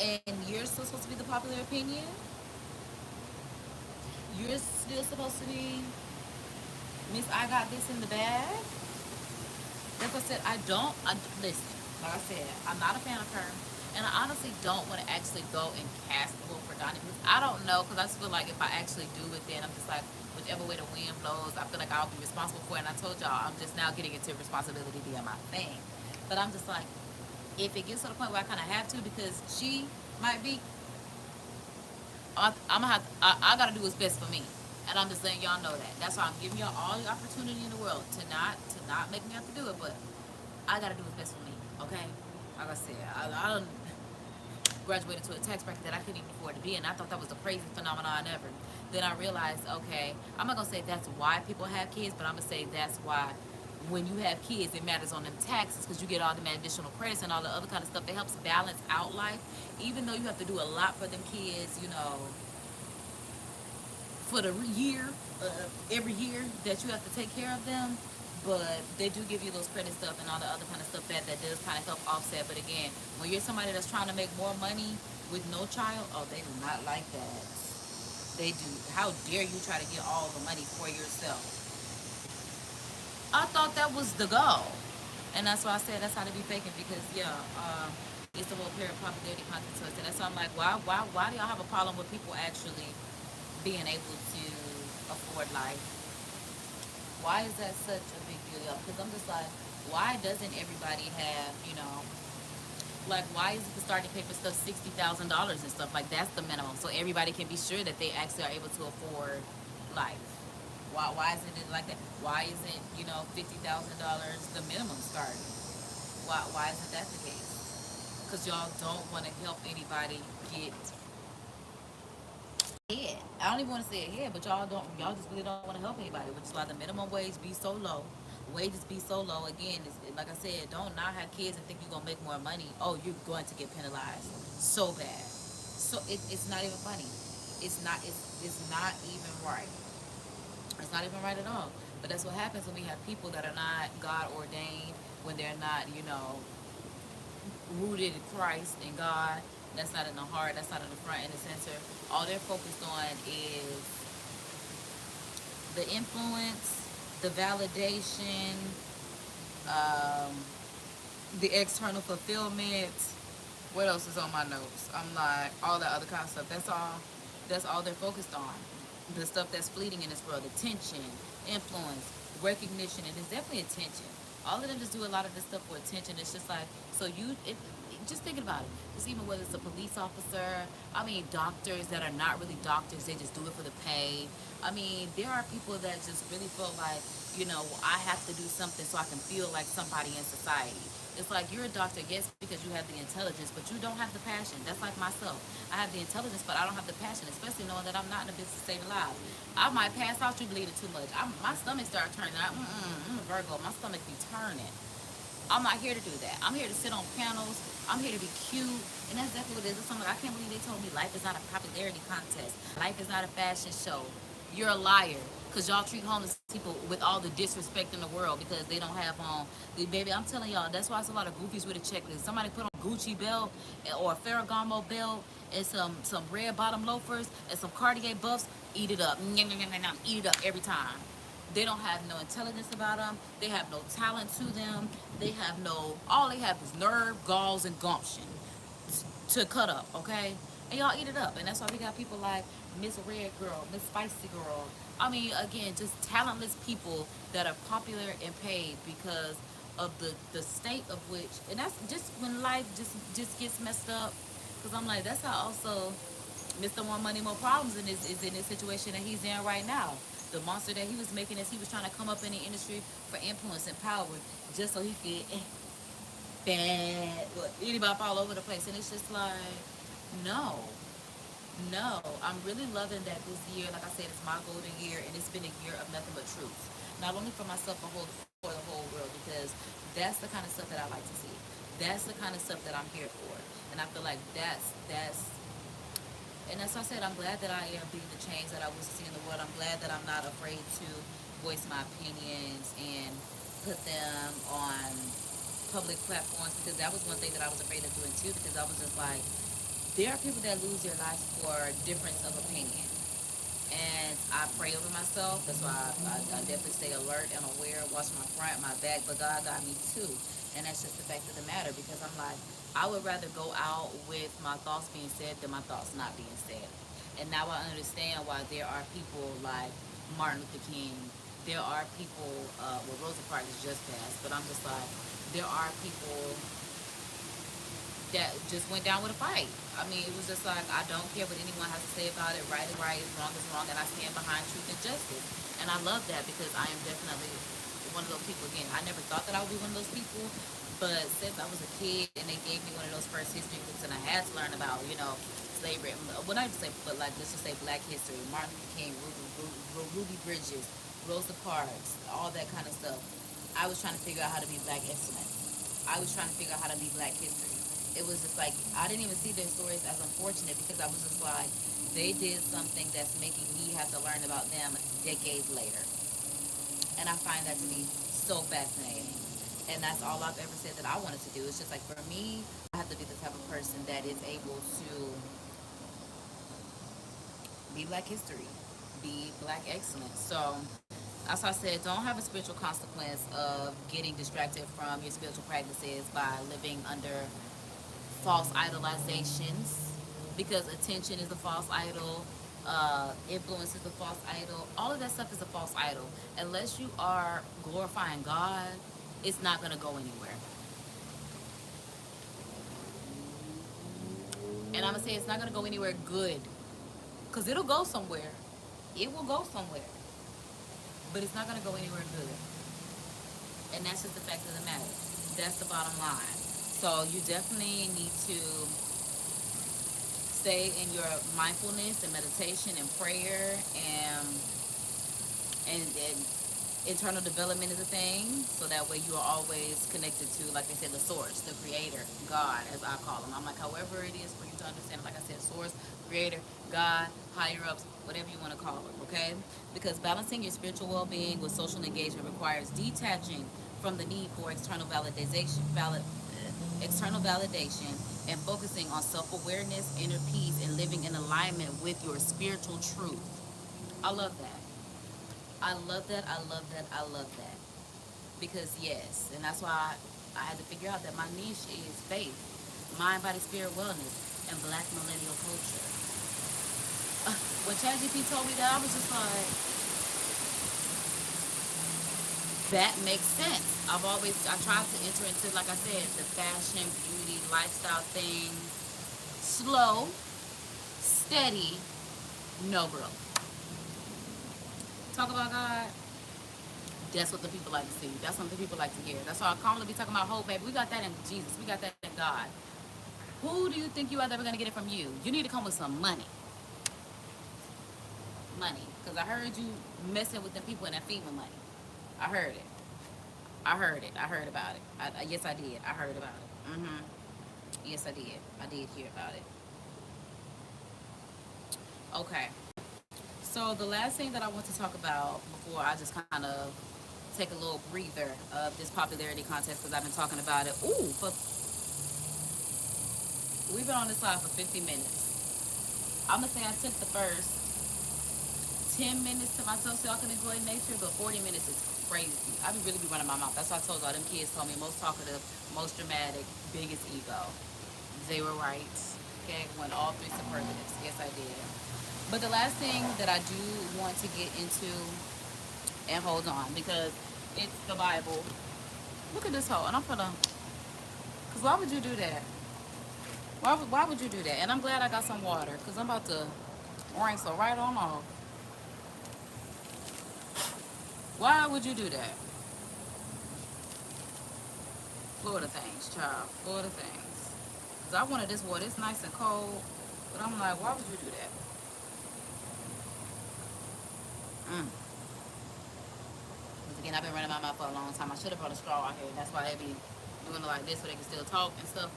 and you're still supposed to be the popular opinion. You're still supposed to be Miss I got this in the bag. Like I said, listen, like I said, I'm not a fan of her. And I honestly don't want to actually go and cast the vote for Donnie, because I don't know, because I just feel like if I actually do it, then I'm just like, whichever way the wind blows, I feel like I'll be responsible for it. And I told y'all, I'm just now getting into responsibility being my thing. But I'm just like, if it gets to the point where I kind of have to, because she might be, I gotta do what's best for me. And I'm just letting y'all know that. That's why I'm giving y'all all the opportunity in the world to not make me have to do it, but I gotta do what's best for me, okay? Like I said, I don't graduated to a tax bracket that I couldn't even afford to be in. I thought that was the craziest phenomenon ever. Then I realized, okay, I'm not gonna say that's why people have kids, but I'm gonna say that's why when you have kids, it matters on them taxes, because you get all them additional credits and all the other kind of stuff that helps balance out life. Even though you have to do a lot for them kids, for the year, every year that you have to take care of them, but they do give you those credit stuff and all the other kind of stuff that does kind of help offset. But again, when you're somebody that's trying to make more money with no child, oh, they do not like that. They do. How dare you try to get all the money for yourself? I thought that was the goal. And that's why I said that's how they be faking, because it's the whole period popularity contest. And that's why I'm like, why do y'all have a problem with people actually being able to afford life? Why is that such a big deal? Because I'm just like, why doesn't everybody have, like, why is the starting pay for stuff $60,000 and stuff? Like, that's the minimum, so everybody can be sure that they actually are able to afford life. Why isn't it like that? Why isn't, $50,000 the minimum starting? Why isn't that the case? Because y'all don't want to help anybody get ahead. I don't even want to say ahead, but y'all just really don't want to help anybody, which is why the minimum wage be so low. Wages be so low. Again, like I said, don't not have kids and think you're gonna make more money. Oh, you're going to get penalized so bad. So it's not even funny. It's not even right. It's not even right at all. But that's what happens when we have people that are not God ordained, when they're not, rooted in Christ and God. That's not in the heart. That's not in the front and the center. All they're focused on is the influence, the validation, the external fulfillment. What else is on my notes? I'm like, all that other kind of stuff. That's all they're focused on. The stuff that's fleeting in this world. Attention, influence, recognition, and it's definitely attention. All of them just do a lot of this stuff for attention. It's just like, just thinking about it. Just even whether it's a police officer, doctors that are not really doctors, they just do it for the pay. There are people that just really feel like, I have to do something so I can feel like somebody in society. It's like you're a doctor, yes, because you have the intelligence, but you don't have the passion. That's like myself. I have the intelligence, but I don't have the passion, especially knowing that I'm not in the business of saving lives. I might pass out, you bleeding too much. My stomach start turning. I'm a Virgo. My stomach be turning. I'm not here to do that. I'm here to sit on panels. I'm here to be cute. And that's exactly what it is. It's something I can't believe they told me life is not a popularity contest. Life is not a fashion show. You're a liar. Because y'all treat homeless people with all the disrespect in the world because they don't have on. Baby, I'm telling y'all, that's why it's a lot of goofies with a checklist. Somebody put on a Gucci belt or a Ferragamo belt and some red bottom loafers and some Cartier buffs. Eat it up. Eat it up every time. They don't have no intelligence about them. They have no talent to them. They have no, all they have is nerve, galls, and gumption to cut up, okay? And y'all eat it up. And that's why we got people like Miss Red Girl, Miss Spicy Girl. I mean, again, just talentless people that are popular and paid because of the state of which, and that's just when life just gets messed up. Because I'm like, that's how also Mr. More Money, More Problems is in this situation that he's in right now. The monster that he was making as he was trying to come up in the industry for influence and power just so he could bad anybody all over the place. And it's just like, no, no. I'm really loving that this year, like I said, it's my golden year and it's been a year of nothing but truth. Not only for myself but for the whole world because that's the kind of stuff that I like to see. That's the kind of stuff that I'm here for. And I feel like that's and as I said, I'm glad that I am being the change that I wish to see in the world. I'm glad that I'm not afraid to voice my opinions and put them on public platforms because that was one thing that I was afraid of doing too because I was just like, there are people that lose their lives for difference of opinion. And I pray over myself. That's why I definitely stay alert and aware, watch my front, my back, but God got me too. And that's just the fact of the matter because I'm like, I would rather go out with my thoughts being said than my thoughts not being said. And now I understand why there are people like Martin Luther King. There are people, well, Rosa Parks just passed, but I'm just like, there are people that just went down with a fight. I mean, it was just like, I don't care what anyone has to say about it. Right is right, wrong is wrong, and I stand behind truth and justice. And I love that because I am definitely one of those people. Again, I never thought that I would be one of those people, but since I was a kid and they gave me one of those first history books and I had to learn about, slavery, well, not even say, but like, let's just say black history, Martin Luther King, Ruby Bridges, Rosa Parks, all that kind of stuff. I was trying to figure out how to be black excellence. I was trying to figure out how to be black history. It was just like I didn't even see their stories as unfortunate because I was just like they did something that's making me have to learn about them decades later, and I find that to be so fascinating. And that's all I've ever said that I wanted to do. It's just like for me, I have to be the type of person that is able to be black history, be black excellence. So as I said, don't have a spiritual consequence of getting distracted from your spiritual practices by living under false idolizations because attention is a false idol, influence is a false idol. All of that stuff is a false idol. Unless you are glorifying God, it's not going to go anywhere. And I'm going to say it's not going to go anywhere good because it'll go somewhere. It will go somewhere. But it's not going to go anywhere good. And that's just the fact of the matter. That's the bottom line. So you definitely need to stay in your mindfulness and meditation and prayer and internal development is a thing. So that way you are always connected to, like I said, the source, the creator, God, as I call him. I'm like, however it is for you to understand, like I said, source, creator, God, higher ups, whatever you want to call it, okay? Because balancing your spiritual well-being with social engagement requires detaching from the need for external validation and focusing on self-awareness, inner peace, and living in alignment with your spiritual truth. I love that. I love that. I love that. I love that. Because yes, and that's why I had to figure out that my niche is faith, mind, body, spirit, wellness, and black millennial culture. When ChatGPT told me that, I was just like, that makes sense. I tried to enter into, like I said, the fashion, beauty, lifestyle thing. Slow, steady, no growth. Talk about God. That's what the people like to see. That's what the people like to hear. That's why I commonly be talking about hope, baby. We got that in Jesus. We got that in God. Who do you think you are that we're gonna get it from you? You need to come with some money. Money. Because I heard you messing with the people in that FEMA money. I heard it. I heard it. I heard about it. Yes, I did. I heard about it. Yes, I did. I did hear about it. Okay. So the last thing that I want to talk about before I just kind of take a little breather of this popularity contest, because I've been talking about it. Ooh, but we've been on this live for 50 minutes. I'm gonna say I took the first 10 minutes to myself so y'all can enjoy nature, but 40 minutes is crazy. I be really be running my mouth. That's why I told y'all, them kids told me most talkative, most dramatic, biggest ego. They were right. Okay, went all three superlatives. Yes, I did. But the last thing that I do want to get into, and hold on, because it's the Bible. Look at this hole, and I'm gonna, because why would you do that? Why would you do that? And I'm glad I got some water, because I'm about to rinse so right on off. Why would you do that? Florida things, child. Florida things. Because I wanted this water. It's nice and cold. But I'm like, why would you do that? Because again, I've been running my mouth for a long time. I should have brought a straw out here. That's why they be doing it like this so they can still talk and stuff.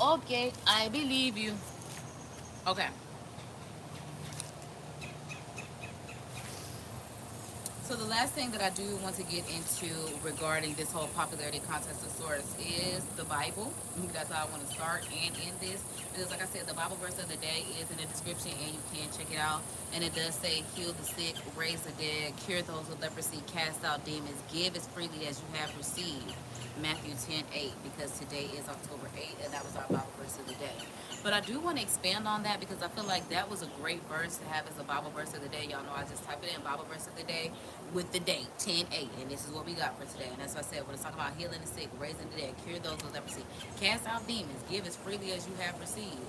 Okay, I believe you. Okay. So the last thing that I do want to get into regarding this whole popularity contest of sorts is the Bible. That's how I want to start and end this. Because like I said, the Bible verse of the day is in the description and you can check it out. And it does say, heal the sick, raise the dead, cure those with leprosy, cast out demons, give as freely as you have received. Matthew 10:8, because today is October 8th and that was our Bible verse of the day. But I do want to expand on that because I feel like that was a great verse to have as a Bible verse of the day. Y'all know I just type it in, Bible verse of the day, with the date, 10:8. And this is what we got for today. And that's what I said, when it's talking about healing the sick, raising the dead, cure those with leprosy, cast out demons, give as freely as you have received.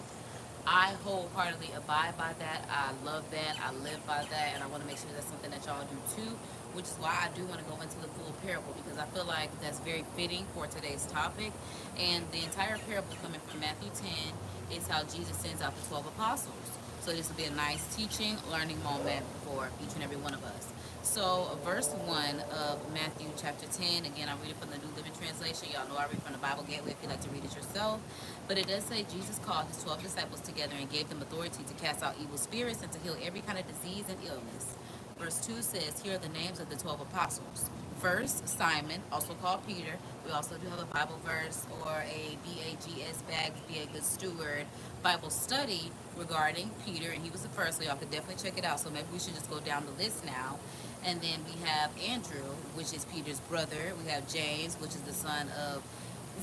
I wholeheartedly abide by that. I love that. I live by that. And I want to make sure that's something that y'all do too, which is why I do want to go into the full parable, because I feel like that's very fitting for today's topic. And the entire parable coming from Matthew 10 is how Jesus sends out the 12 apostles. So this will be a nice teaching, learning moment for each and every one of us. So verse 1 of Matthew chapter 10, again, I read it from the New Living Translation. Y'all know I read from the Bible Gateway if you'd like to read it yourself. But it does say Jesus called his 12 disciples together and gave them authority to cast out evil spirits and to heal every kind of disease and illness. Verse 2 says, here are the names of the 12 apostles. First, Simon, also called Peter. We also do have a Bible verse or a BAGS bag, Be a Good Steward Bible study regarding Peter, and he was the first, so y'all could definitely check it out. So maybe we should just go down the list now. And then we have Andrew, which is Peter's brother. We have James, which is the son of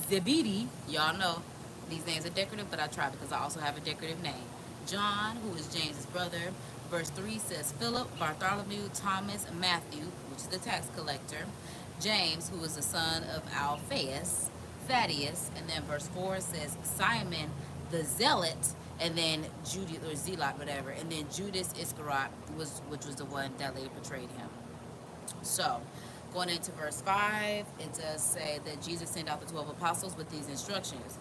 Zebedee. Y'all know these names are decorative, but I try because I also have a decorative name. John, who is James's brother. Verse 3 says Philip, Bartholomew, Thomas, Matthew, which is the tax collector. James, who is the son of Alphaeus, Thaddeus. And then verse 4 says Simon the Zealot, and then Judas, or Zealot, whatever. And then Judas Iscariot, which was the one that later betrayed him. So, going into verse 5, it does say that Jesus sent out the 12 apostles with these instructions.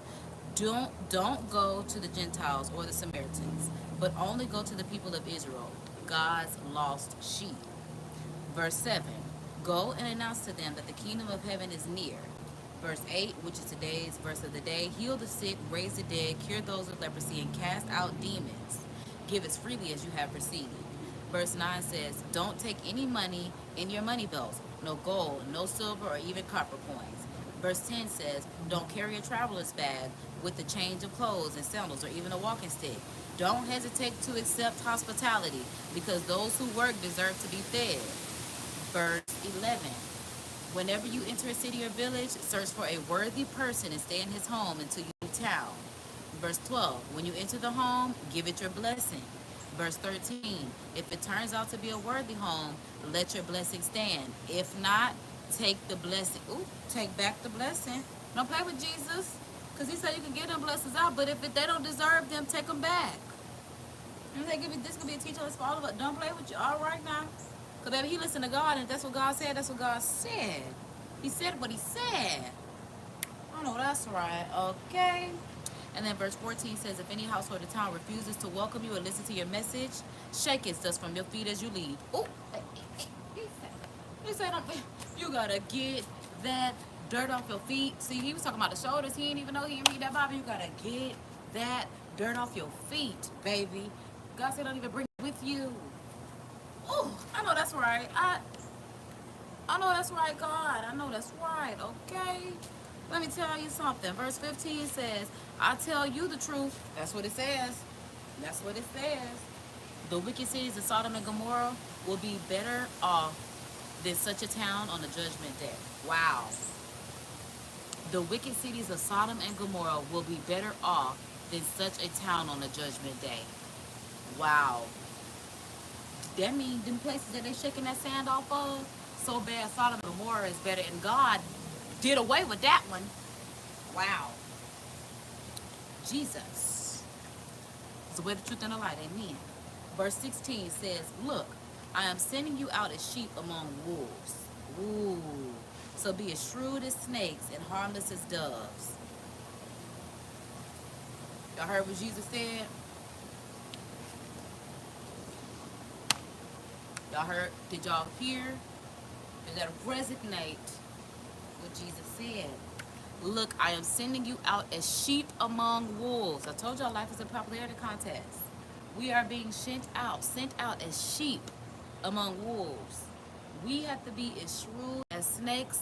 Don't go to the Gentiles or the Samaritans, but only go to the people of Israel, God's lost sheep. Verse 7, go and announce to them that the kingdom of heaven is near. Verse 8, which is today's verse of the day, heal the sick, raise the dead, cure those with leprosy, and cast out demons. Give as freely as you have received. Verse 9 says, don't take any money in your money belts, no gold, no silver, or even copper coins. Verse 10 says, don't carry a traveler's bag with a change of clothes and sandals or even a walking stick. Don't hesitate to accept hospitality, because those who work deserve to be fed. Verse 11, whenever you enter a city or village, search for a worthy person and stay in his home until you leave town. Verse 12, when you enter the home, give it your blessing. Verse 13, if it turns out to be a worthy home, let your blessing stand. If not, take the blessing. Take back the blessing. Don't play with Jesus, because he said you can give them blessings out, but if they don't deserve them, take them back. And this could be a teacher for all of us. Don't play with you. All right now. Because, baby, he listened to God, and if that's what God said, that's what God said. He said what he said. I know that's right. Okay. And then verse 14 says, if any household or town refuses to welcome you or listen to your message, shake its dust from your feet as you leave. Oh, he said, you gotta get that dirt off your feet. See, he was talking about the shoulders. He didn't even know he didn't read that Bible. You gotta get that dirt off your feet, baby. God said, don't even bring it with you. Oh, I know that's right. I know that's right, God. I know that's right, okay? Let me tell you something. Verse 15 says, I tell you the truth. That's what it says. That's what it says. The wicked cities of Sodom and Gomorrah will be better off than such a town on the judgment day. Wow. The wicked cities of Sodom and Gomorrah will be better off than such a town on the judgment day. Wow. That means them places that they shaking that sand off of, so bad Sodom and Gomorrah is better, and God did away with that one. Wow. Jesus. It's the way, the truth, and the light. Amen. Verse 16 says, look, I am sending you out as sheep among wolves. Ooh. So be as shrewd as snakes and harmless as doves. Y'all heard what Jesus said? Y'all heard? Did y'all hear? Did that resonate what Jesus said? Look, I am sending you out as sheep among wolves. I told y'all life is a popularity contest. We are being sent out as sheep among wolves. We have to be as shrewd as snakes,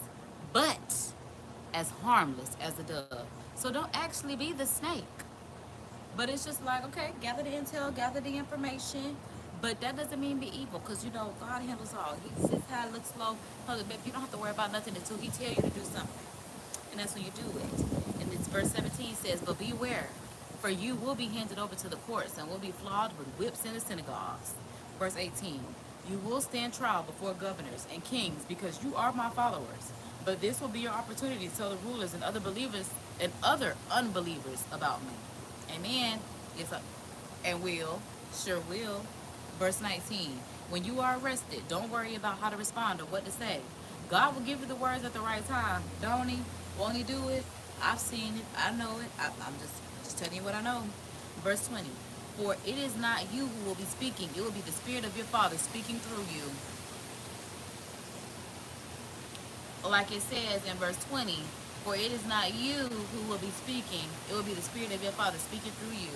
but as harmless as a dove. So don't actually be the snake. But it's just like, okay, gather the intel, gather the information, but that doesn't mean be evil, because, you know, God handles all. He sits high, looks low. You don't have to worry about nothing until he tell you to do something. And that's when you do it. And this verse 17 says, but beware, for you will be handed over to the courts and will be flogged with whips in the synagogues. Verse 18, you will stand trial before governors and kings because you are my followers. But this will be your opportunity to tell the rulers and other believers and other unbelievers about me. Amen. Yes, and will, sure will. Verse 19, when you are arrested, don't worry about how to respond or what to say. God will give you the words at the right time, don't he? Won't he do it? I've seen it. I know it. I'm just telling you what I know. Verse 20, for it is not you who will be speaking. It will be the Spirit of your Father speaking through you. Like it says in verse 20, for it is not you who will be speaking. It will be the Spirit of your Father speaking through you.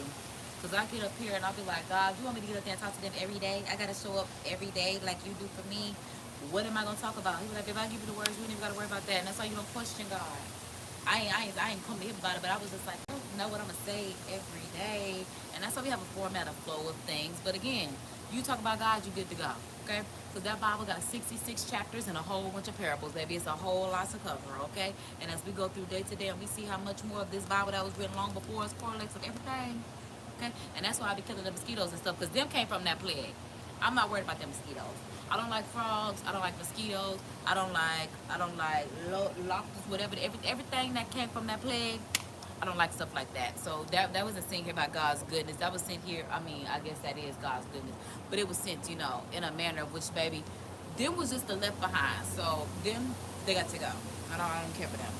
Because I get up here and I'll be like, God, you want me to get up there and talk to them every day? I got to show up every day like you do for me. What am I going to talk about? He was like, if I give you the words, you ain't even got to worry about that. And that's why you don't question God. I ain't come to him about it, but I was just like, I don't know what I'm going to say every day. And that's why we have a format, a flow of things. But again, you talk about God, you good to go. Okay? Because that Bible got 66 chapters and a whole bunch of parables, baby. It's a whole lot to cover, okay? And as we go through day to day and we see how much more of this Bible that was written long before us correlates with everything. Okay? And that's why I be killing the mosquitoes and stuff, because them came from that plague. I'm not worried about them mosquitoes. I don't like frogs. I don't like mosquitoes. I don't like locusts, whatever. Everything that came from that plague, I don't like stuff like that. So that wasn't sent here by God's goodness. That was sent here, I mean, I guess that is God's goodness. But it was sent, you know, in a manner of which, baby, them was just the left behind. So them, they got to go. I don't care for them.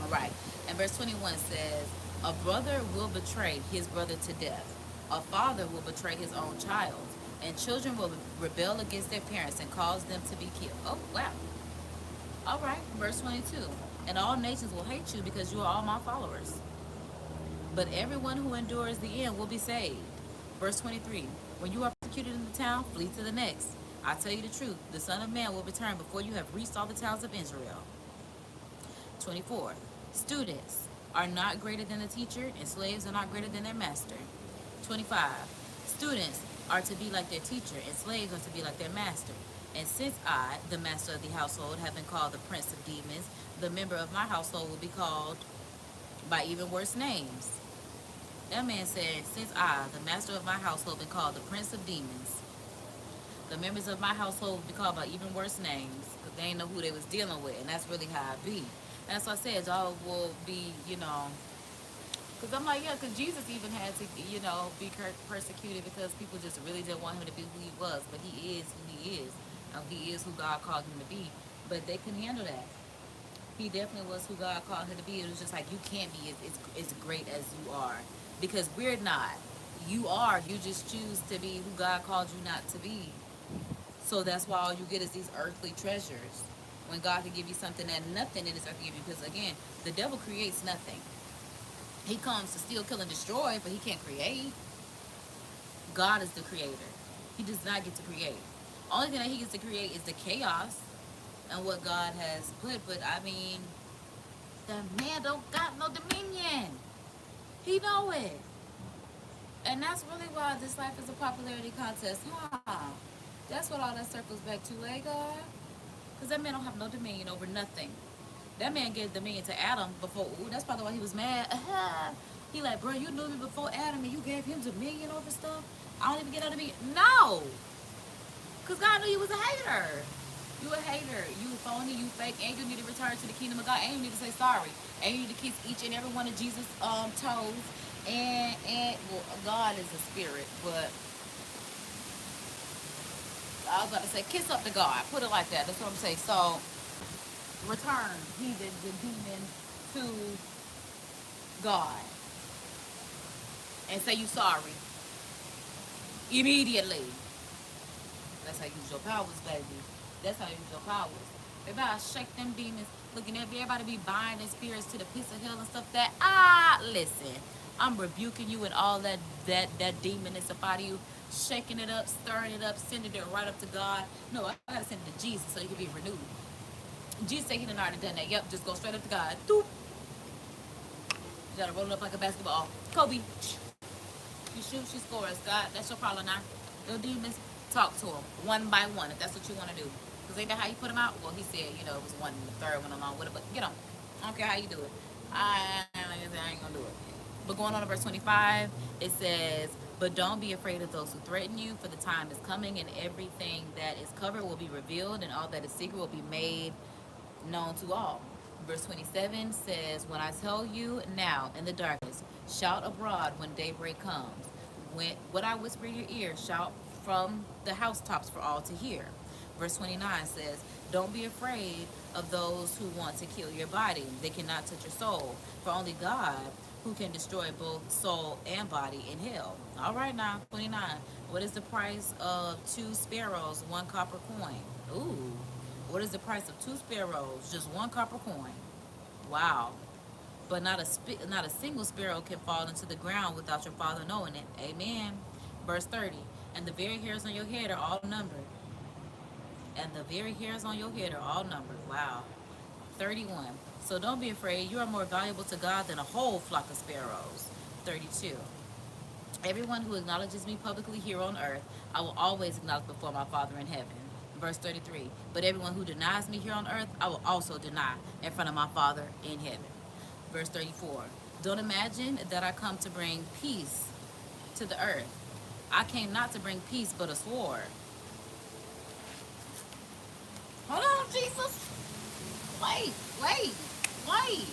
All right. And verse 21 says, a brother will betray his brother to death. A father will betray his own child. And children will rebel against their parents and cause them to be killed. Oh, wow. All right, verse 22. And all nations will hate you because you are all my followers. But everyone who endures the end will be saved. Verse 23. When you are persecuted in the town, flee to the next. I tell you the truth, the Son of Man will return before you have reached all the towns of Israel. 24. Students are not greater than the teacher, and slaves are not greater than their master. 25. Students are to be like their teacher, and slaves are to be like their master. And since I, the master of the household, have been called the prince of demons, the member of my household will be called by even worse names. That man said, since I, the master of my household, been called the prince of demons, the members of my household will be called by even worse names, because they didn't know who they was dealing with, and that's really how I be. And that's why I said, y'all will be, you know, Because I'm like, yeah, because Jesus even had to, be persecuted because people just really didn't want him to be who he was. But he is who he is. He is who God called him to be. But they couldn't handle that. He definitely was who God called him to be. It was just like, you can't be as great as you are. Because we're not. You are. You just choose to be who God called you not to be. So that's why all you get is these earthly treasures. When God can give you something that nothing in this earth can give you. Because again, the devil creates nothing. He comes to steal, kill, and destroy, but he can't create. God is the creator. He does not get to create. Only thing that he gets to create is the chaos and what God has put. But I mean, the man don't got no dominion. He know it. And that's really why this life is a popularity contest, huh? That's what all that circles back to, eh, God? Because that man don't have no dominion over nothing. That man gave dominion to Adam before. Ooh, that's probably why he was mad. He like, bro, you knew me before Adam and you gave him dominion over stuff. I don't even get out of me. No, because God knew you was a hater. You a hater. You phony. You fake. And you need to return to the kingdom of God. And you need to say sorry. And you need to kiss each and every one of Jesus' toes. And well, God is a spirit, but I was about to say kiss up to God. Put it like that. That's what I'm saying. So return the demon to God and say you sorry immediately. That's how you use your powers, baby. That's how you use your powers. Everybody shake them demons. Looking at everybody be binding spirits to the pits of hell and stuff. Listen. I'm rebuking you and all that demon that's up out of you, shaking it up, stirring it up, sending it right up to God. No, I gotta send it to Jesus so you can be renewed. Jesus said he done already done that. Yep, just go straight up to God. Doop. You gotta roll it up like a basketball. Kobe. You shoot, she scores. God, that's your problem now. Your demons, talk to them one by one if that's what you want to do. Because ain't that how you put them out? Well, he said, it was one and the third one along with it, but get them. I don't care how you do it. I ain't gonna do it. But going on to verse 25, it says, but don't be afraid of those who threaten you, for the time is coming, and everything that is covered will be revealed, and all that is secret will be made known to all. Verse 27 says, when I tell you now in the darkness, shout abroad when daybreak comes. When what I whisper in your ear, shout from the housetops for all to hear. Verse 29 says, don't be afraid of those who want to kill your body. They cannot touch your soul, for only God who can destroy both soul and body in hell. All right now, 29. What is the price of 2 sparrows, 1 copper coin? Ooh. What is the price of 2 sparrows? Just 1 copper coin. Wow. But not a single sparrow can fall into the ground without your Father knowing it. Amen. Verse 30. And the very hairs on your head are all numbered. And the very hairs on your head are all numbered. Wow. 31. So don't be afraid. You are more valuable to God than a whole flock of sparrows. 32. Everyone who acknowledges me publicly here on earth, I will always acknowledge before my Father in heaven. Verse 33. But everyone who denies me here on earth, I will also deny in front of my Father in heaven. Verse 34. Don't imagine that I come to bring peace to the earth. I came not to bring peace, but a sword. Hold on, Jesus. Wait.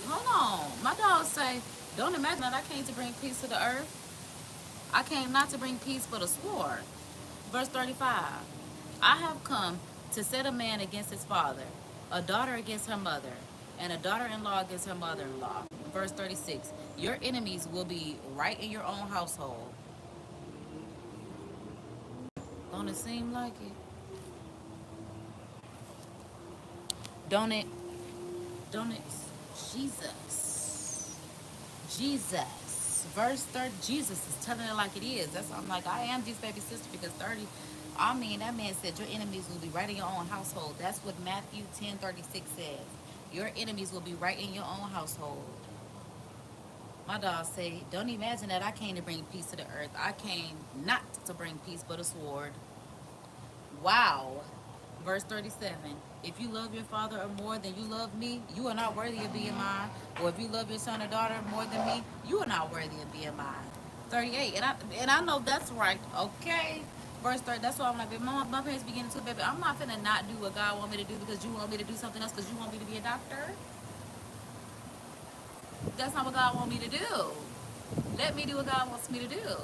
Hold on. My dog say, don't imagine that I came to bring peace to the earth. I came not to bring peace, but a sword. Verse 35. I have come to set a man against his father, a daughter against her mother, and a daughter-in-law against her mother-in-law. Verse 36. Your enemies will be right in your own household. Don't it seem like it? Don't it? Jesus. Verse 30. Jesus is telling it like it is. That's why I'm like, I am Jesus' baby sister, because 30. I mean, that man said your enemies will be right in your own household. That's what Matthew 10:36 says. Your enemies will be right in your own household. My dog say, don't imagine that I came to bring peace to the earth. I came not to bring peace, but a sword. Wow. Verse 37. If you love your father or more than you love me, you are not worthy of being mine. Or if you love your son or daughter more than me, you are not worthy of being mine. 38. And I know that's right. Okay. Verse 30. That's why I'm like, my parents beginning to, baby, I'm not finna not do what God want me to do because you want me to do something else because you want me to be a doctor. That's not what God want me to do. Let me do what God wants me to do.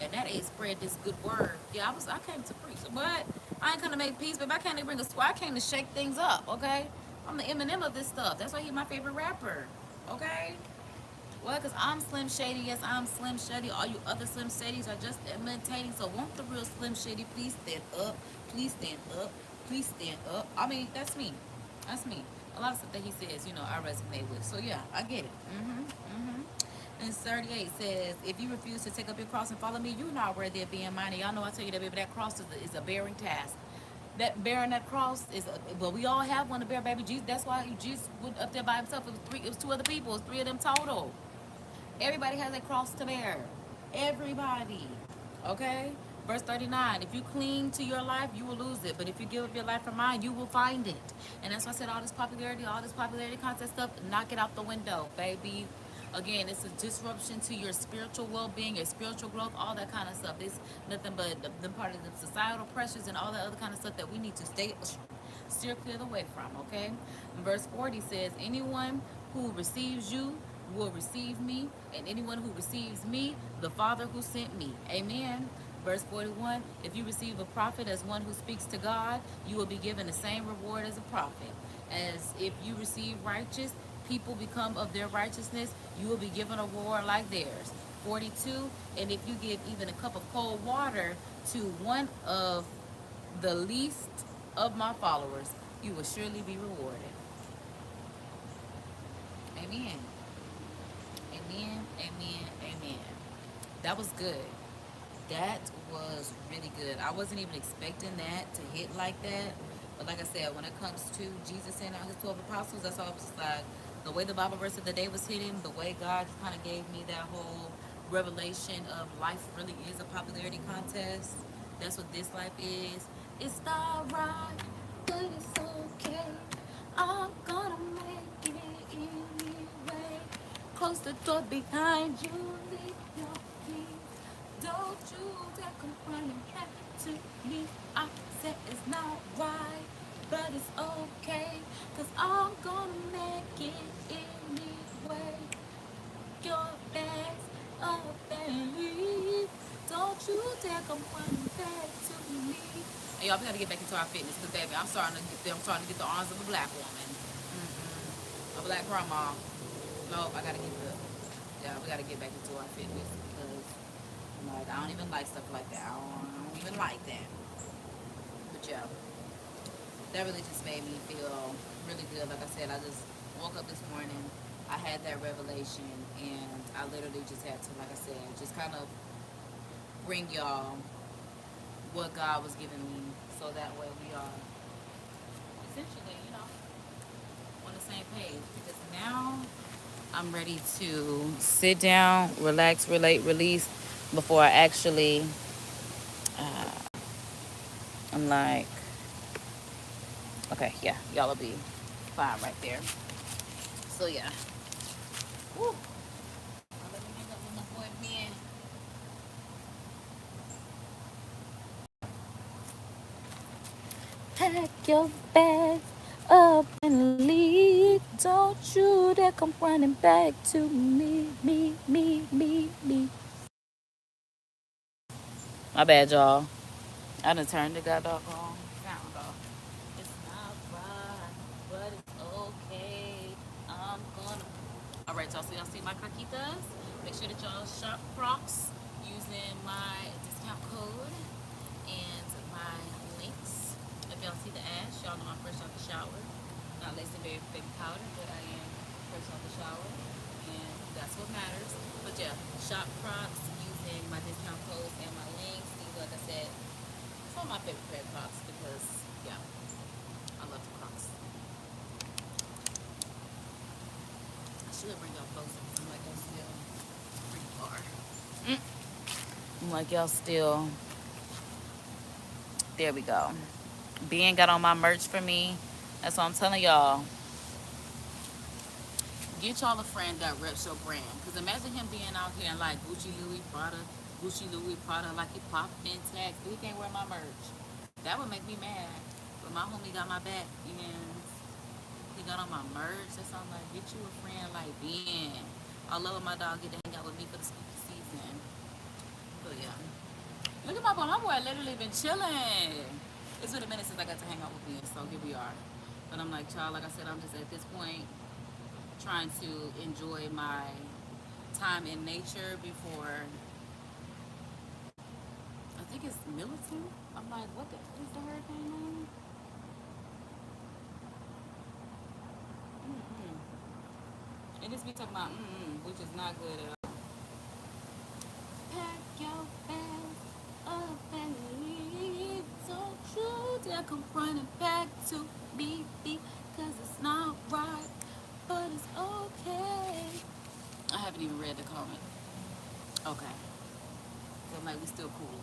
And that is spread this good word. Yeah, I came to preach. But I ain't come to make peace, but I came to bring a squad. I came to shake things up, okay? I'm the Eminem of this stuff. That's why he's my favorite rapper. Okay? Well, because I'm Slim Shady. Yes, I'm Slim Shady. All you other Slim Shadys are just imitating. So won't the real Slim Shady please stand up? Please stand up. Please stand up. I mean, that's me. That's me. A lot of stuff that he says, I resonate with. So yeah, I get it. And 38 says, if you refuse to take up your cross and follow me, you're not worthy of being mine. And y'all know I tell you that, baby, that cross is a bearing task. That bearing that cross is, well, we all have one to bear, baby. Jesus, that's why Jesus went up there by himself. It was two other people. It was three of them total. Everybody has a cross to bear. Everybody. Okay? Verse 39, if you cling to your life, you will lose it. But if you give up your life for mine, you will find it. And that's why I said all this popularity contest stuff, knock it out the window, baby. Again, it's a disruption to your spiritual well-being, your spiritual growth, all that kind of stuff. It's nothing but the part of the societal pressures and all that other kind of stuff that we need to steer clear away from, okay? And verse 40 says, anyone who receives you will receive me, and anyone who receives me, the Father who sent me. Amen. Verse 41, if you receive a prophet as one who speaks to God, you will be given the same reward as a prophet. As if you receive righteous, people become of their righteousness, you will be given a reward like theirs. 42, and if you give even a cup of cold water to one of the least of my followers, you will surely be rewarded. Amen. Amen, amen, amen. That was good. That was really good. I wasn't even expecting that to hit like that. But like I said, when it comes to Jesus sending out his 12 apostles, that's all just like the way the Bible verse of the day was hitting, the way God just kind of gave me that whole revelation of life really is a popularity contest. That's what this life is. It's not right, but it's okay. I'm gonna make it anyway. Close the door behind you, leave your keys. Don't you dare come running back to me. I said it's not right, but it's okay. Cause I'm gonna make it anyway. Your bags up and leave. Don't you dare come running back to me. Hey, y'all, we gotta get back into our fitness, cause baby, I'm starting to get the arms of a black woman. A black grandma. No, I gotta get the, yeah, we gotta get back into our fitness, because like, I don't even like stuff like that. I don't even like that. But yeah, that really just made me feel really good. Like I said, I just woke up this morning, I had that revelation, and I literally just had to, like I said, just kind of bring y'all what God was giving me, so that way we are essentially, on the same page. Because now I'm ready to sit down, relax, relate, release before I actually, I'm like, okay, yeah, y'all will be fine right there. So yeah. Woo. Let me hang up with my boy Ben. Pack your bags up and leave. Don't you dare come running back to me, me. My bad, y'all. I done turned the goddamn sound off. It's not right, but it's okay. I'm gonna. All right, y'all. So y'all see my caquitas? Make sure that y'all shop Crocs using my discount code and my links. If y'all see the ash, y'all know I'm fresh out the shower. Not lacing baby powder, but I am fresh out the shower, and that's what matters. But yeah, shop Crocs using my discount codes and my links. These, like I said, some of my favorite pair of Crocs because, yeah, I love the Crocs. I should bring y'all closer because I'm like, y'all still pretty far. I'm like, y'all still. There we go. Ben got on my merch for me. That's what I'm telling y'all. Get y'all a friend that reps your brand. Because imagine him being out here in like Gucci, Louis, Prada, like he popped in tags, but he can't wear my merch. That would make me mad. But my homie got my back, and he got on my merch. That's all I'm like, get you a friend like Ben. I love when my dog get to hang out with me for the spooky season. But yeah. Look at my boy. My boy literally been chilling. It's been a minute since I got to hang out with me, so here we are. But I'm like, child, like I said, I'm just at this point trying to enjoy my time in nature before, I think it's militant. I'm like, what is the hurricane name? And this be talking about, which is not good at all. Pack your bags up and leave. Don't you dare come running back to me, because it's not right, but it's okay. I haven't even read the comment. Okay. So I'm like, we still cool.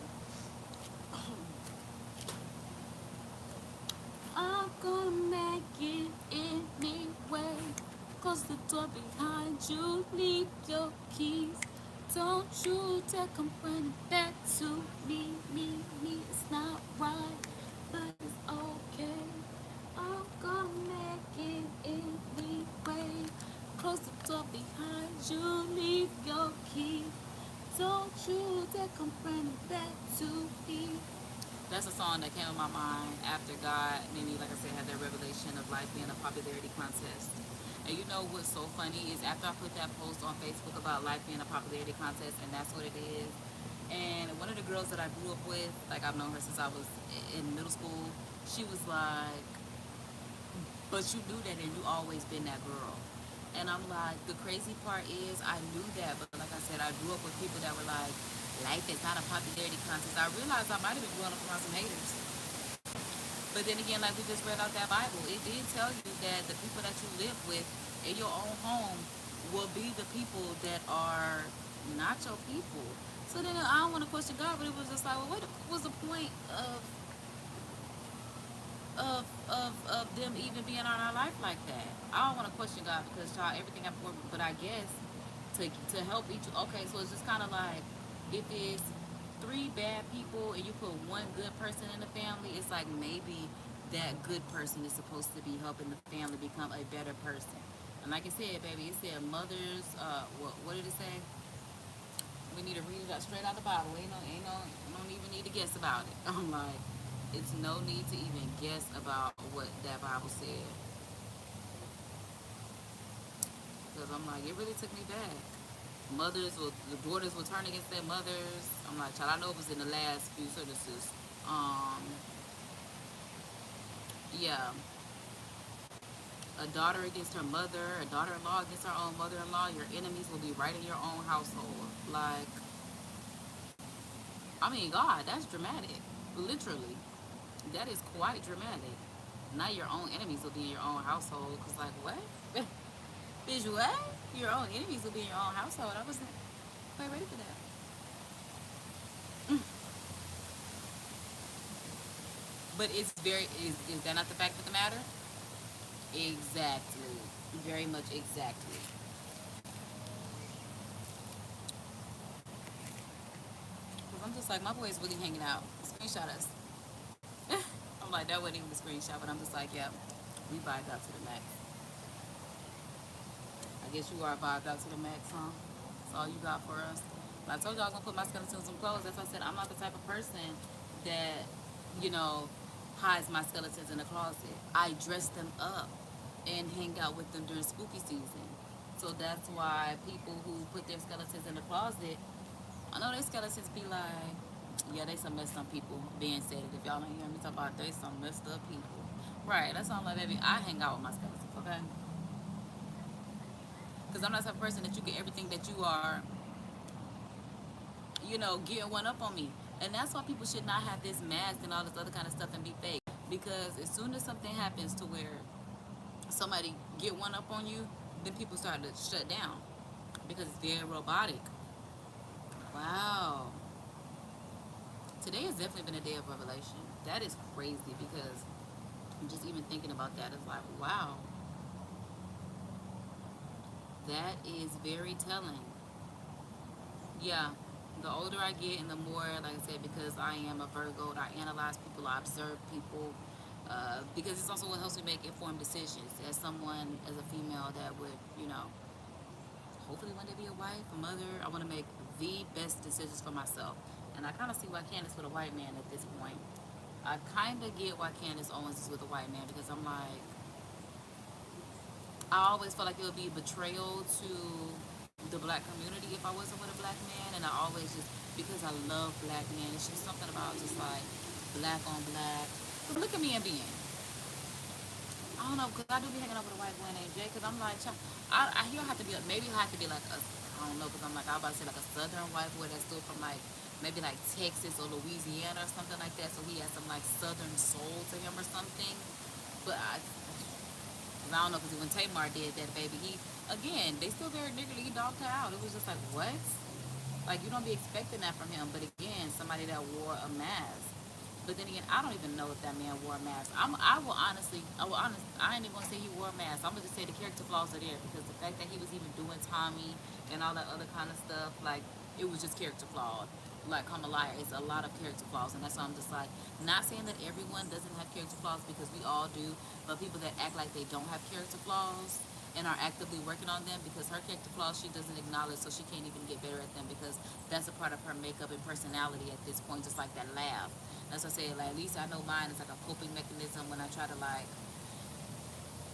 I'm gonna make it anyway. Close the door behind you, leave your keys. Don't you dare come running back to me. It's not right, but it's okay. I'm gonna make it anyway. Close the door behind you, leave your keys. Don't you dare come running back to me. That's a song that came in my mind after God made me, like I said, had that revelation of life being a popularity contest. And you know what's so funny is after I put that post on Facebook about life being a popularity contest, and that's what it is. And one of the girls that I grew up with, like I've known her since I was in middle school, she was like, but you knew that and you always been that girl. And I'm like, the crazy part is I knew that, but like I said, I grew up with people that were like, life is not a popularity contest. I realized I might have been growing up around some haters. But then again, like we just read out that Bible, it did tell you that the people that you live with in your own home will be the people that are not your people. So then I don't want to question God, but it was just like, well, what was the point of them even being on our life like that? I don't want to question God because, child, everything I'm for, but I guess to help each. Okay, so it's just kind of like if it's 3 bad people and you put 1 good person in the family, it's like maybe that good person is supposed to be helping the family become a better person. And like I said, baby, it said mothers. What did it say? We need to read it straight out of the Bible. Don't even need to guess about it. I'm like, it's no need to even guess about what that Bible said. Because I'm like, it really took me back. The daughters will turn against their mothers. I'm like, child, I know it was in the last few sentences. Yeah. A daughter against her mother, a daughter-in-law against her own mother-in-law. Your enemies will be right in your own household. Like, I mean, God, that's dramatic. Literally. That is quite dramatic. Not your own enemies will be in your own household. Because, like, what? Bitch, what? Your own enemies will be in your own household. I wasn't quite ready for that. But it's is that not the fact of the matter? Exactly. Very much exactly. Because I'm just like, my boy's really hanging out. Screenshot us. I'm like, that wasn't even a screenshot, but I'm just like, yeah, we vibed out to the max. I guess you are vibed out to the max, huh? That's all you got for us. But I told you I was going to put my skeletons in some clothes. That's why I said I'm not the type of person that, you know, hides my skeletons in the closet. I dress them up and hang out with them during spooky season. So that's why people who put their skeletons in the closet, I know their skeletons be like, yeah, they some messed up people. Being said it, if y'all don't hear me talk about they some messed up people. Right, that's all I'm like, baby. I hang out with my skeletons, okay? Because I'm not the type of person that you get everything that you are, you know, getting one up on me. And that's why people should not have this mask and all this other kind of stuff and be fake. Because as soon as something happens to where somebody get one up on you, then people start to shut down because it's very robotic. Wow. Today has definitely been a day of revelation. That is crazy because just even thinking about that is like, wow. That is very telling. Yeah. The older I get and the more, like I said, because I am a Virgo, I analyze people, I observe people, because it's also what helps me make informed decisions. As someone, as a female that would, you know, hopefully one day be a wife, a mother. I want to make the best decisions for myself. And I kind of see why Candace with a white man at this point. I kind of get why Candace Owens is with a white man because I'm like, I always felt like it would be betrayal to the black community if I wasn't with a black man. And I always just, because I love black men, it's just something about just like black on black. But look at me and being. I don't know, because I do be hanging out with a white boy named Jay, because I'm like, he'll have to be, maybe he'll have to be like a, I don't know, because I'm like, I was about to say like a southern white boy that's still from like, maybe like Texas or Louisiana or something like that, so he has some like southern soul to him or something. But I don't know, because when Tamar did that, baby, again, they still very niggly, he dogged her out. It was just like, what? Like, you don't be expecting that from him. But again, somebody that wore a mask. But then again, I don't even know if that man wore a mask. I ain't even gonna say he wore a mask. I'm gonna just say the character flaws are there, because the fact that he was even doing Tommy and all that other kind of stuff, like, it was just character flawed. Like Kamala, it's a lot of character flaws, and that's why I'm just like, not saying that everyone doesn't have character flaws, because we all do, but people that act like they don't have character flaws and are actively working on them, because her character flaws she doesn't acknowledge, so she can't even get better at them, because that's a part of her makeup and personality at this point, just like that laugh. That's what I say, like, at least I know mine is like a coping mechanism when I try to, like,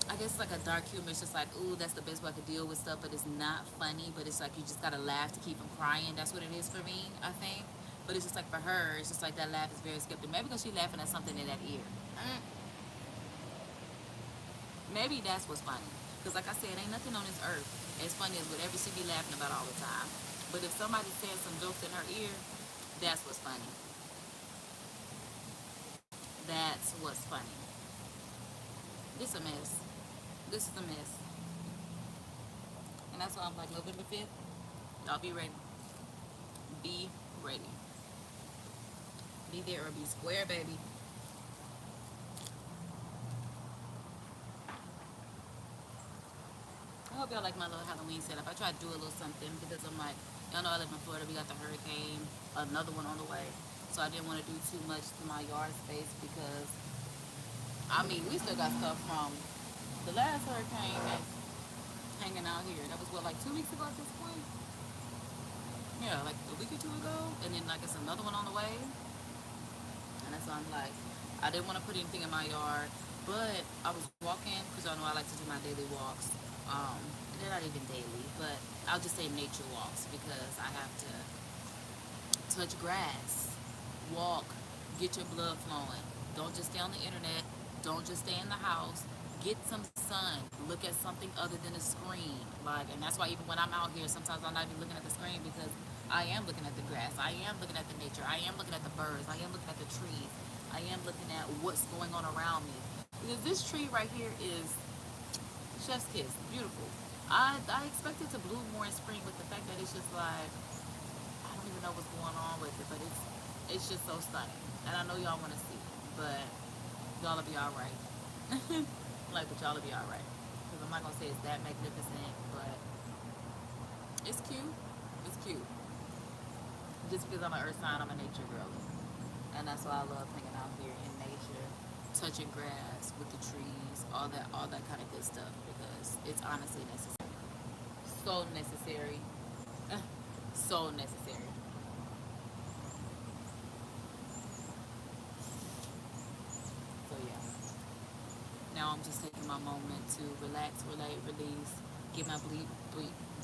I guess it's like a dark humor. It's just like, ooh, that's the best way I could deal with stuff, but it's not funny. But it's like you just gotta laugh to keep from crying. That's what it is for me, I think. But it's just like for her, it's just like that laugh is very skeptical. Maybe because she's laughing at something in that ear. Maybe that's what's funny. Because like I said, ain't nothing on this earth as funny as whatever she be laughing about all the time. But if somebody says some jokes in her ear, that's what's funny. That's what's funny. This a mess. This is a mess. And that's why I'm like, November 5th, y'all be ready. Be ready. Be there or be square, baby. I hope y'all like my little Halloween setup. I try to do a little something because I'm like, y'all know I live in Florida. We got the hurricane, another one on the way. So I didn't want to do too much to my yard space because, I mean, we still got stuff from the last hurricane that's hanging out here. That was what, like 2 weeks ago at this point? Yeah, like a week or two ago. And then like it's another one on the way. And that's why I'm like, I didn't want to put anything in my yard. But I was walking, because y'all know I like to do my daily walks. They're not even daily, but I'll just say nature walks, because I have to touch grass, walk, get your blood flowing. Don't just stay on the internet. Don't just stay in the house. Get some sun. Look at something other than a screen. Like, and that's why even when I'm out here, sometimes I'm not even looking at the screen, because I am looking at the grass. I am looking at the nature. I am looking at the birds. I am looking at the trees. I am looking at what's going on around me. Because this tree right here is chef's kiss. Beautiful. I expect it to bloom more in spring, but the fact that it's just like, I don't even know what's going on with it, but it's just so stunning. And I know y'all want to see it, but y'all will be alright. Like, but y'all will be alright. Because I'm not going to say it's that magnificent, but it's cute. It's cute. Just because I'm an earth sign, I'm a nature girl. And that's why I love hanging out here in nature, touching grass with the trees, all that kind of good stuff, because it's honestly necessary. So necessary. So necessary. So yeah. Now I'm just taking my moment to relax, relate, release, get my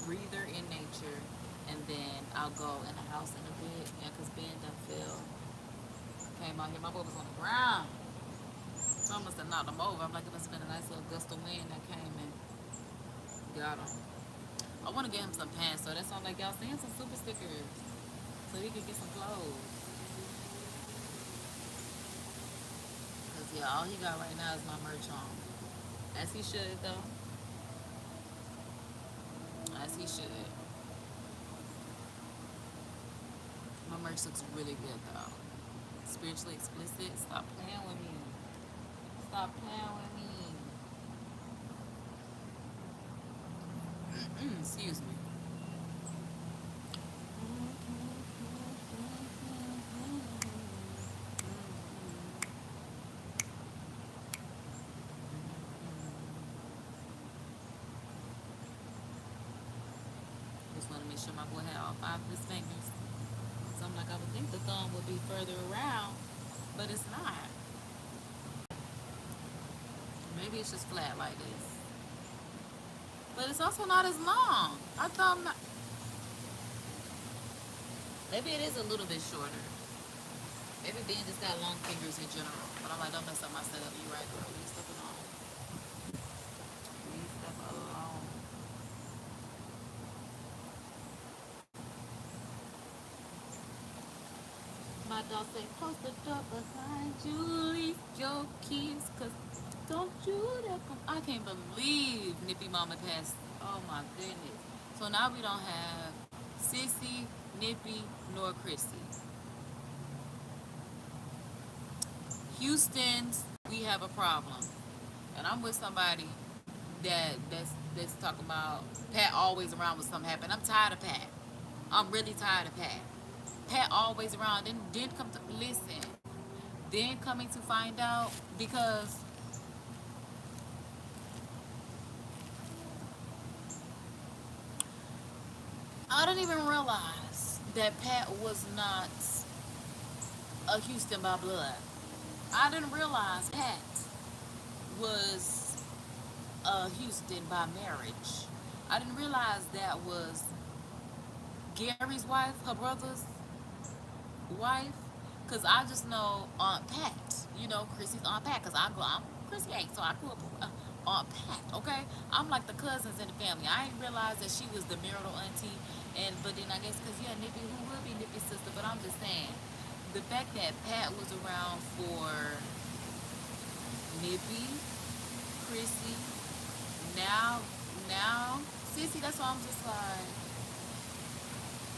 breather in nature, and then I'll go in the house in a bit. Yeah, because Ben done fell. Came out here, my boy was on the ground. So I must have knocked him over. I'm like, it must have been a nice little gust of wind that came and got him. I want to get him some pants, so that's why I'm like, y'all send some super stickers so he can get some clothes. Because, yeah, all he got right now is my merch on. As he should, though. As he should. My merch looks really good, though. Spiritually explicit. Stop playing with me. Stop playing with me. Excuse me. just want to make sure my boy had all five of his fingers. So I'm like, I would think the thumb would be further around, but it's not. Maybe it's just flat like this. But it's also not as long. I thought maybe it is a little bit shorter. Maybe Ben just got long fingers in general. But I'm like, don't mess up my setup. You right, girl. Leave stuff alone. Leave stuff alone. My dog say, close the door behind you. Leave your keys, cause don't you dare come. I can't believe Nippy Mama passed. Oh my goodness. So now we don't have Sissy, Nippy, nor Chrissy. Houston's, we have a problem. And I'm with somebody that's talking about Pat always around when something happen. I'm tired of Pat. I'm really tired of Pat. Pat always around. Then come to listen. Then coming to find out because I didn't even realize that Pat was not a Houston by blood. I didn't realize Pat was a Houston by marriage. I didn't realize that was Gary's wife, her brother's wife. Cause I just know Aunt Pat. You know, Chrissy's Aunt Pat. Cause I'm Chrissy ain't, so I grew up with Aunt Pat. Okay, I'm like the cousins in the family. I didn't realize that she was the marital auntie. And but then I guess cause yeah, Nippy, who would be Nippy's sister? But I'm just saying, the fact that Pat was around for Nippy, Chrissy, now, Sissy. That's why I'm just like,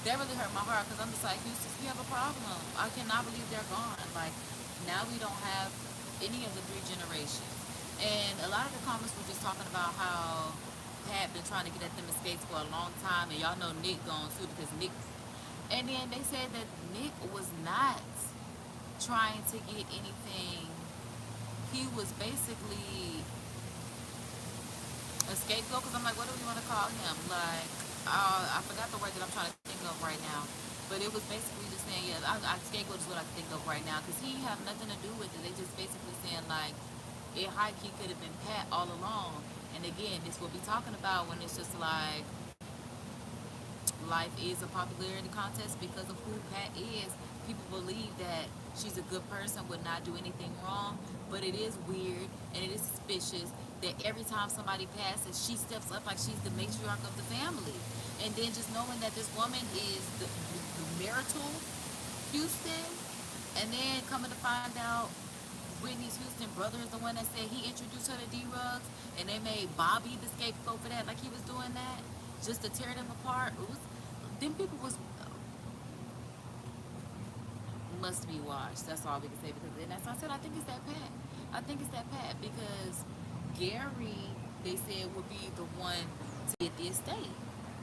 that really hurt my heart because I'm just like, Houston, we have a problem. I cannot believe they're gone. Like, now we don't have any of the three generations. And a lot of the comments were just talking about how Pat been trying to get at them escapes for a long time, and y'all know Nick gone too because Nick. And then they said that Nick was not trying to get anything. He was basically a scapegoat because I'm like, what do we want to call him? Like, I forgot the word that I'm trying to think of right now. But it was basically just saying, yeah, scapegoat is what I think of right now because he have nothing to do with it. They just basically saying like, it high key could have been Pat all along. And again, this will be talking about when it's just like, life is a popularity contest because of who Pat is. People believe that she's a good person, would not do anything wrong, but it is weird and it is suspicious that every time somebody passes, she steps up like she's the matriarch of the family. And then just knowing that this woman is the marital Houston, and then coming to find out Whitney's Houston brother is the one that said he introduced her to D-Rugs, and they made Bobby the scapegoat for that, like he was doing that, just to tear them apart. Them people was must be watched. That's all we can say because and that's why I said I think it's that Pat. I think it's that Pat because Gary, they said, would be the one to get the estate.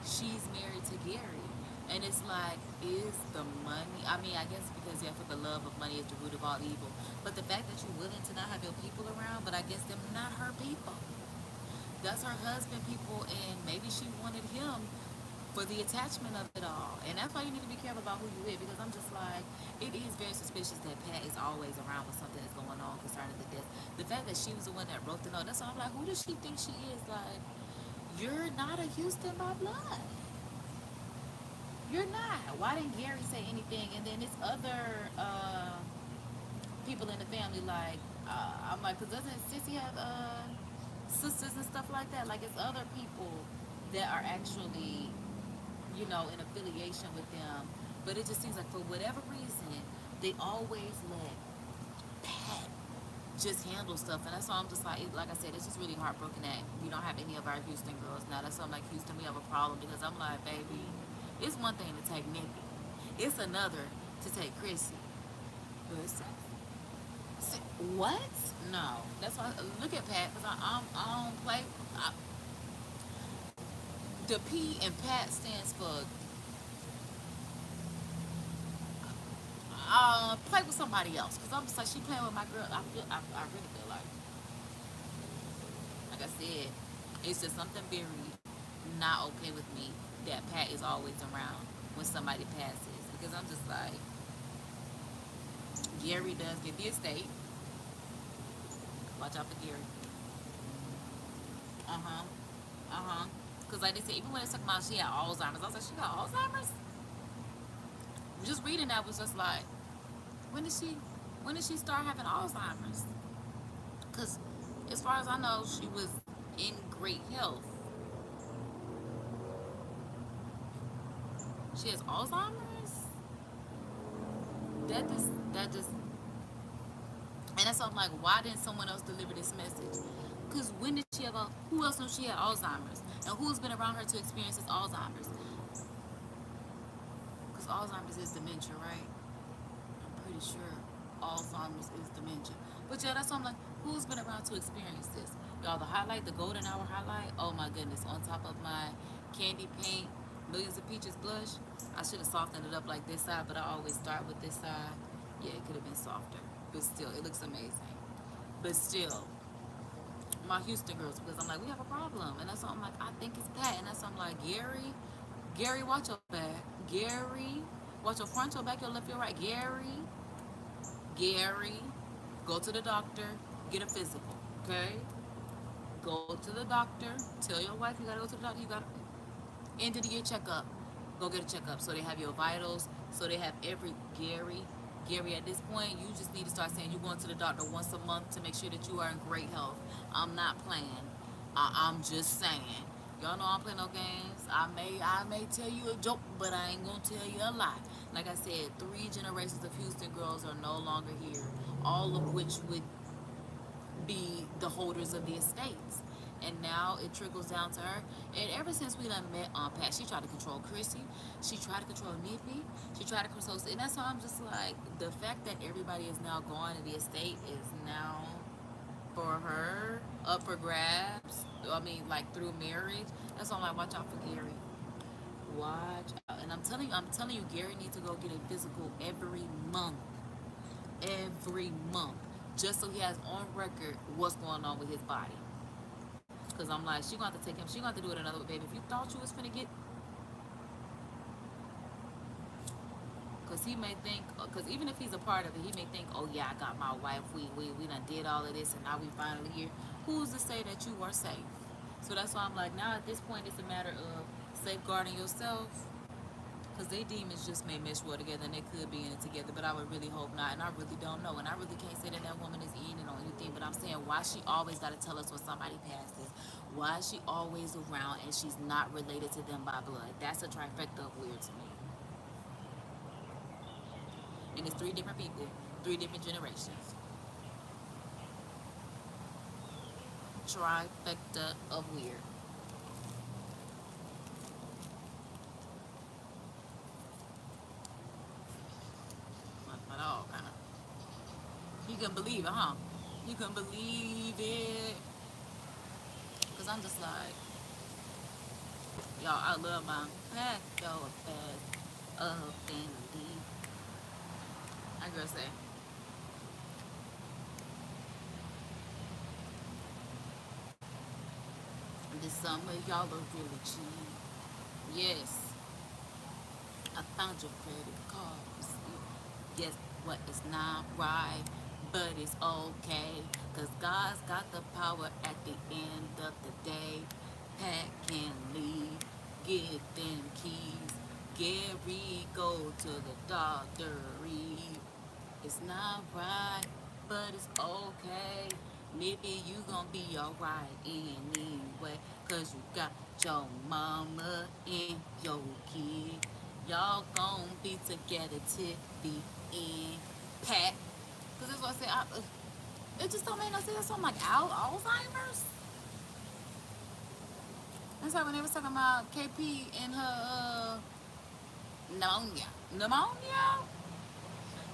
She's married to Gary. And it's like, is the money, I mean, I guess because yeah, for the love of money is the root of all evil. But the fact that you're willing to not have your people around, but I guess them not her people. That's her husband people, and maybe she wanted him for the attachment of it all. And that's why you need to be careful about who you with because I'm just like, it is very suspicious that Pat is always around with something that's going on concerning the death. The fact that she was the one that wrote the note, that's why I'm like, who does she think she is? Like, you're not a Houston by blood. You're not. Why didn't Gary say anything? And then it's other people in the family, like, I'm like, because doesn't Sissy have sisters and stuff like that? Like, it's other people that are actually, you know, in affiliation with them. But it just seems like for whatever reason, they always let Pat just handle stuff. And that's why I'm just like I said, it's just really heartbroken that we don't have any of our Houston girls now. That's why I'm like, Houston, we have a problem because I'm like, baby, it's one thing to take Nippy. It's another to take Chrissy. What? No. That's why, look at Pat, because I don't play. The P in Pat stands for play with somebody else. Because I'm just like, she playing with my girl. I really feel like I said, it's just something very not okay with me that Pat is always around when somebody passes, because I'm just like, Gary does get the estate. Watch out for Gary. Uh-huh. Uh-huh. Because like they said, even when they talking about she had Alzheimer's, I was like, she got Alzheimer's? Just reading that was just like, when did she when did she start having Alzheimer's? Because as far as I know, she was in great health. She has Alzheimer's? That just and that's why I'm like, why didn't someone else deliver this message? Because when did she have who else knows she had Alzheimer's? And who's been around her to experience this Alzheimer's? Because Alzheimer's is dementia, right? I'm pretty sure Alzheimer's is dementia. But yeah, that's why I'm like, who's been around to experience this? Y'all, the highlight, the golden hour highlight, oh my goodness, on top of my candy paint, Millions of Peaches blush. I should have softened it up like this side, but I always start with this side. Yeah, it could have been softer. But still, it looks amazing. But still, my Houston girls, because I'm like, we have a problem. And that's why I'm like, I think it's Pat. And that's why I'm like, Gary, watch your back. Gary, watch your front, your back, your left, your right. Gary, go to the doctor, get a physical, okay? Go to the doctor, tell your wife you gotta go to the doctor, you gotta, end of the year checkup, go get a checkup. So they have your vitals, so they have Gary, at this point, you just need to start saying you're going to the doctor once a month to make sure that you are in great health. I'm not playing. I'm just saying. Y'all know I don't play no games. I may tell you a joke, but I ain't gonna tell you a lie. Like I said, 3 generations of Houston girls are no longer here, all of which would be the holders of the estates. And now it trickles down to her. And ever since we done met on Pat, she tried to control Chrissy. She tried to control Nippy. She tried to control... And that's why I'm just like, the fact that everybody is now going to the estate is now for her, up for grabs. I mean, like through marriage. That's why I'm like, watch out for Gary. Watch out. And I'm telling you, Gary needs to go get a physical every month. Every month. Just so he has on record what's going on with his body. Because I'm like, she gonna have to take him, she gonna have to do it another way, baby. If you thought you was finna get, because he may think, because even if he's a part of it, he may think, oh yeah, I got my wife, we done did all of this, and now we finally here. Who's to say that you are safe? So that's why I'm like, now at this point, it's a matter of safeguarding yourself, because they demons just may mesh well together, and they could be in it together, but I would really hope not, and I really don't know, and I really can't say that that woman is eating on anything, but I'm saying, why she always got to tell us when somebody passes? Why is she always around and she's not related to them by blood? That's a trifecta of weird to me. And it's 3 different people, 3 different generations. Trifecta of weird. Not at all, kind of. You can believe it, huh? You can believe it. Because I'm just like, y'all, I love my back, go back up and leave. I girl say, this summer y'all look really cheap. Yes, I found your credit card receipt. Guess what? It's not right, but it's okay. Cause God's got the power at the end of the day. Pat can leave, get them keys. Gary, go to the doctor. It's not right, but it's okay. Maybe you gon' be alright anyway. Cause you got your mama and your kid. Y'all gon' be together till the end. Pat. Cause that's what I said. It just don't make no sense. So I'm like, Alzheimer's? That's like when they was talking about KP and her pneumonia. Pneumonia?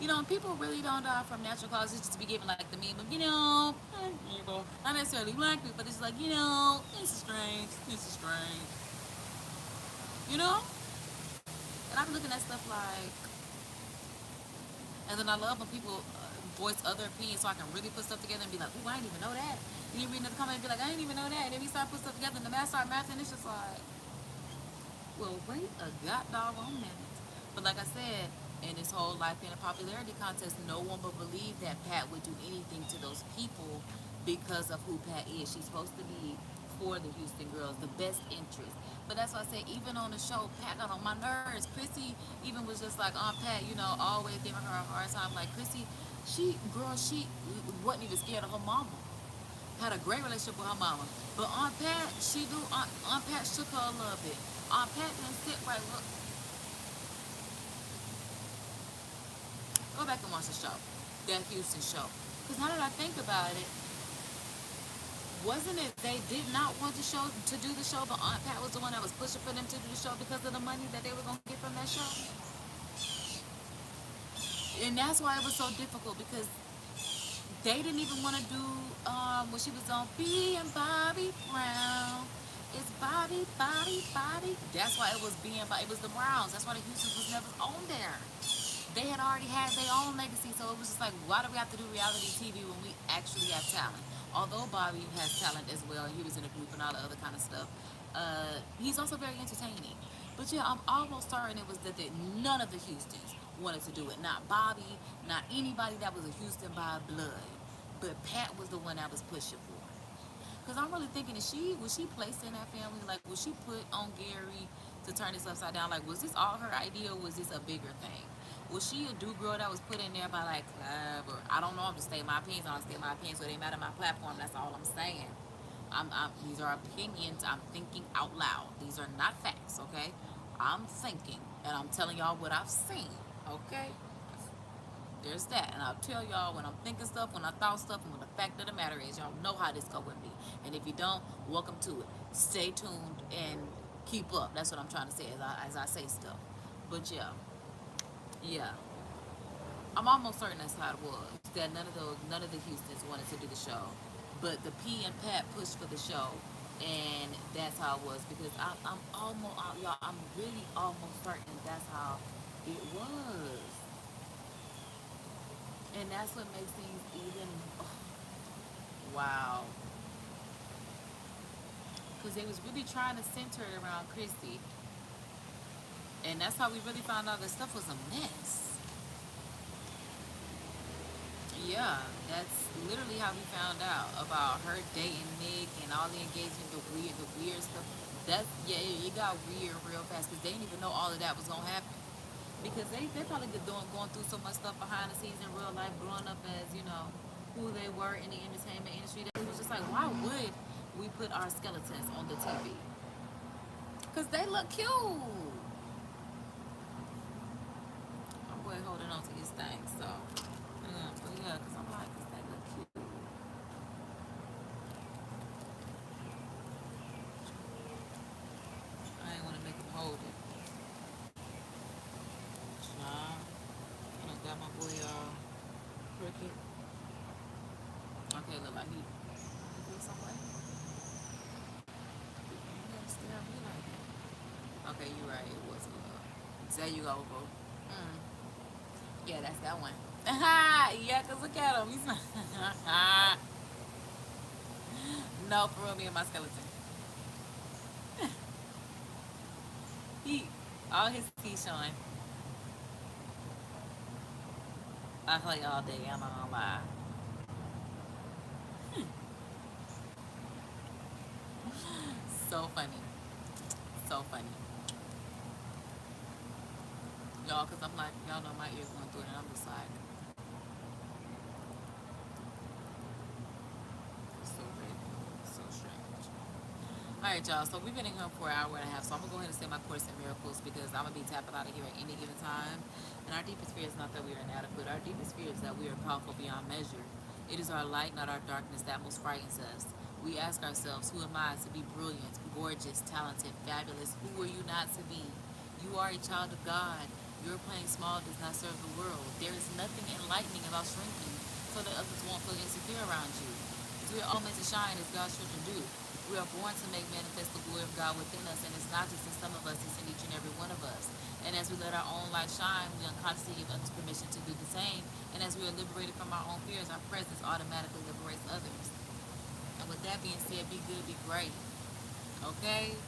You know, people really don't die from natural causes just to be given like the meme of, not necessarily black people, but it's like, this is strange, you know? And I'm looking at stuff like, and then I love when people voice other opinions so I can really put stuff together and be like, ooh, I didn't even know that. And you read another comment and be like, I didn't even know that. And then we start putting stuff together and the math start mathing and it's just like, Well, wait a god doggone minute. But like I said, in this whole life in a popularity contest, no one would believe that Pat would do anything to those people because of who Pat is. She's supposed to be for the Houston girls, the best interest. But that's why I say, even on the show, Pat got on my nerves. Chrissy even was just like, Aunt Pat, you know, always giving her a hard time. Like, Chrissy, she wasn't even scared of her mama. Had a great relationship with her mama. But Aunt Pat, Aunt Pat shook her a little bit. Aunt Pat didn't sit right. Look, go back and watch the show, that Houston show. Because now that I think about it, wasn't it they did not want to do the show, but Aunt Pat was the one that was pushing for them to do the show because of the money that they were gonna get from that show? And that's why it was so difficult, because they didn't even want to do when she was on B and Bobby Brown. It's Bobby, Bobby, Bobby. That's why it was B and Bobby. It was the Browns. That's why the Houston was never on there. They had already had their own legacy, so it was just like, why do we have to do reality TV when we actually have talent? Although Bobby has talent as well, and he was in a group and all the other kind of stuff, he's also very entertaining. But yeah, I'm almost certain it was that none of the Houstons wanted to do it. Not Bobby, not anybody that was a Houston by blood. But Pat was the one that was pushing for it. Because I'm really thinking, was she placed in that family? Like, was she put on Gary to turn this upside down? Like, was this all her idea, or was this a bigger thing? Was she a do girl that was put in there by like Club, or I don't know? I'm just stating my opinions. I don't state my opinions, so it ain't matter my platform. That's all I'm saying. These are opinions. I'm thinking out loud. These are not facts, okay? I'm thinking, and I'm telling y'all what I've seen, okay? There's that, and I'll tell y'all when I'm thinking stuff, when I thought stuff, and what the fact of the matter is, y'all know how this go with me. And if you don't, welcome to it. Stay tuned and keep up. That's what I'm trying to say as I say stuff. But yeah, I'm almost certain that's how it was. That none of the Houstons wanted to do the show, but the P and Pat pushed for the show, and that's how it was. Because I'm almost, y'all, I'm really almost certain that's how it was. And that's what makes things even, wow. Because they was really trying to center it around Christy. And that's how we really found out that stuff was a mess. Yeah, that's literally how we found out about her dating Nick and all the engagement, the weird stuff. That's, yeah, it got weird real fast, because they didn't even know all of that was going to happen. Because they probably been going through so much stuff behind the scenes in real life, growing up as, you know, who they were in the entertainment industry. That it was just like, why would we put our skeletons on the TV? Because they look cute. I'm going holding on to these things, so yeah, because I'm like, because they look cute. I ain't want to make them hold it. Nah, I done got my boy crooked. Okay, look like he feel some way. You gotta stare at me like that. Okay, you're right. It was love. There you go, bro. Yeah, that's that one. Yeah, cause look at him. He's not. No, for real, me and my skeleton. He, all his teeth showing. I play all day. I'm not gonna lie. So funny. So funny. Y'all, cause I'm like, y'all know my ears going through it, and I'm just like, so weird, so strange. All right, y'all. So we've been in here for an hour and a half. So I'm gonna go ahead and say my Course in Miracles, because I'm gonna be tapping out of here at any given time. And our deepest fear is not that we are inadequate. Our deepest fear is that we are powerful beyond measure. It is our light, not our darkness, that most frightens us. We ask ourselves, who am I to be brilliant, gorgeous, talented, fabulous? Who are you not to be? You are a child of God. Your playing small does not serve the world. There is nothing enlightening about shrinking so that others won't feel insecure around you. Because we are all meant to shine as God's children do. We are born to make manifest the glory of God within us, and it's not just in some of us, it's in each and every one of us. And as we let our own light shine, we unconsciously give others permission to do the same. And as we are liberated from our own fears, our presence automatically liberates others. And with that being said, be good, be great. Okay?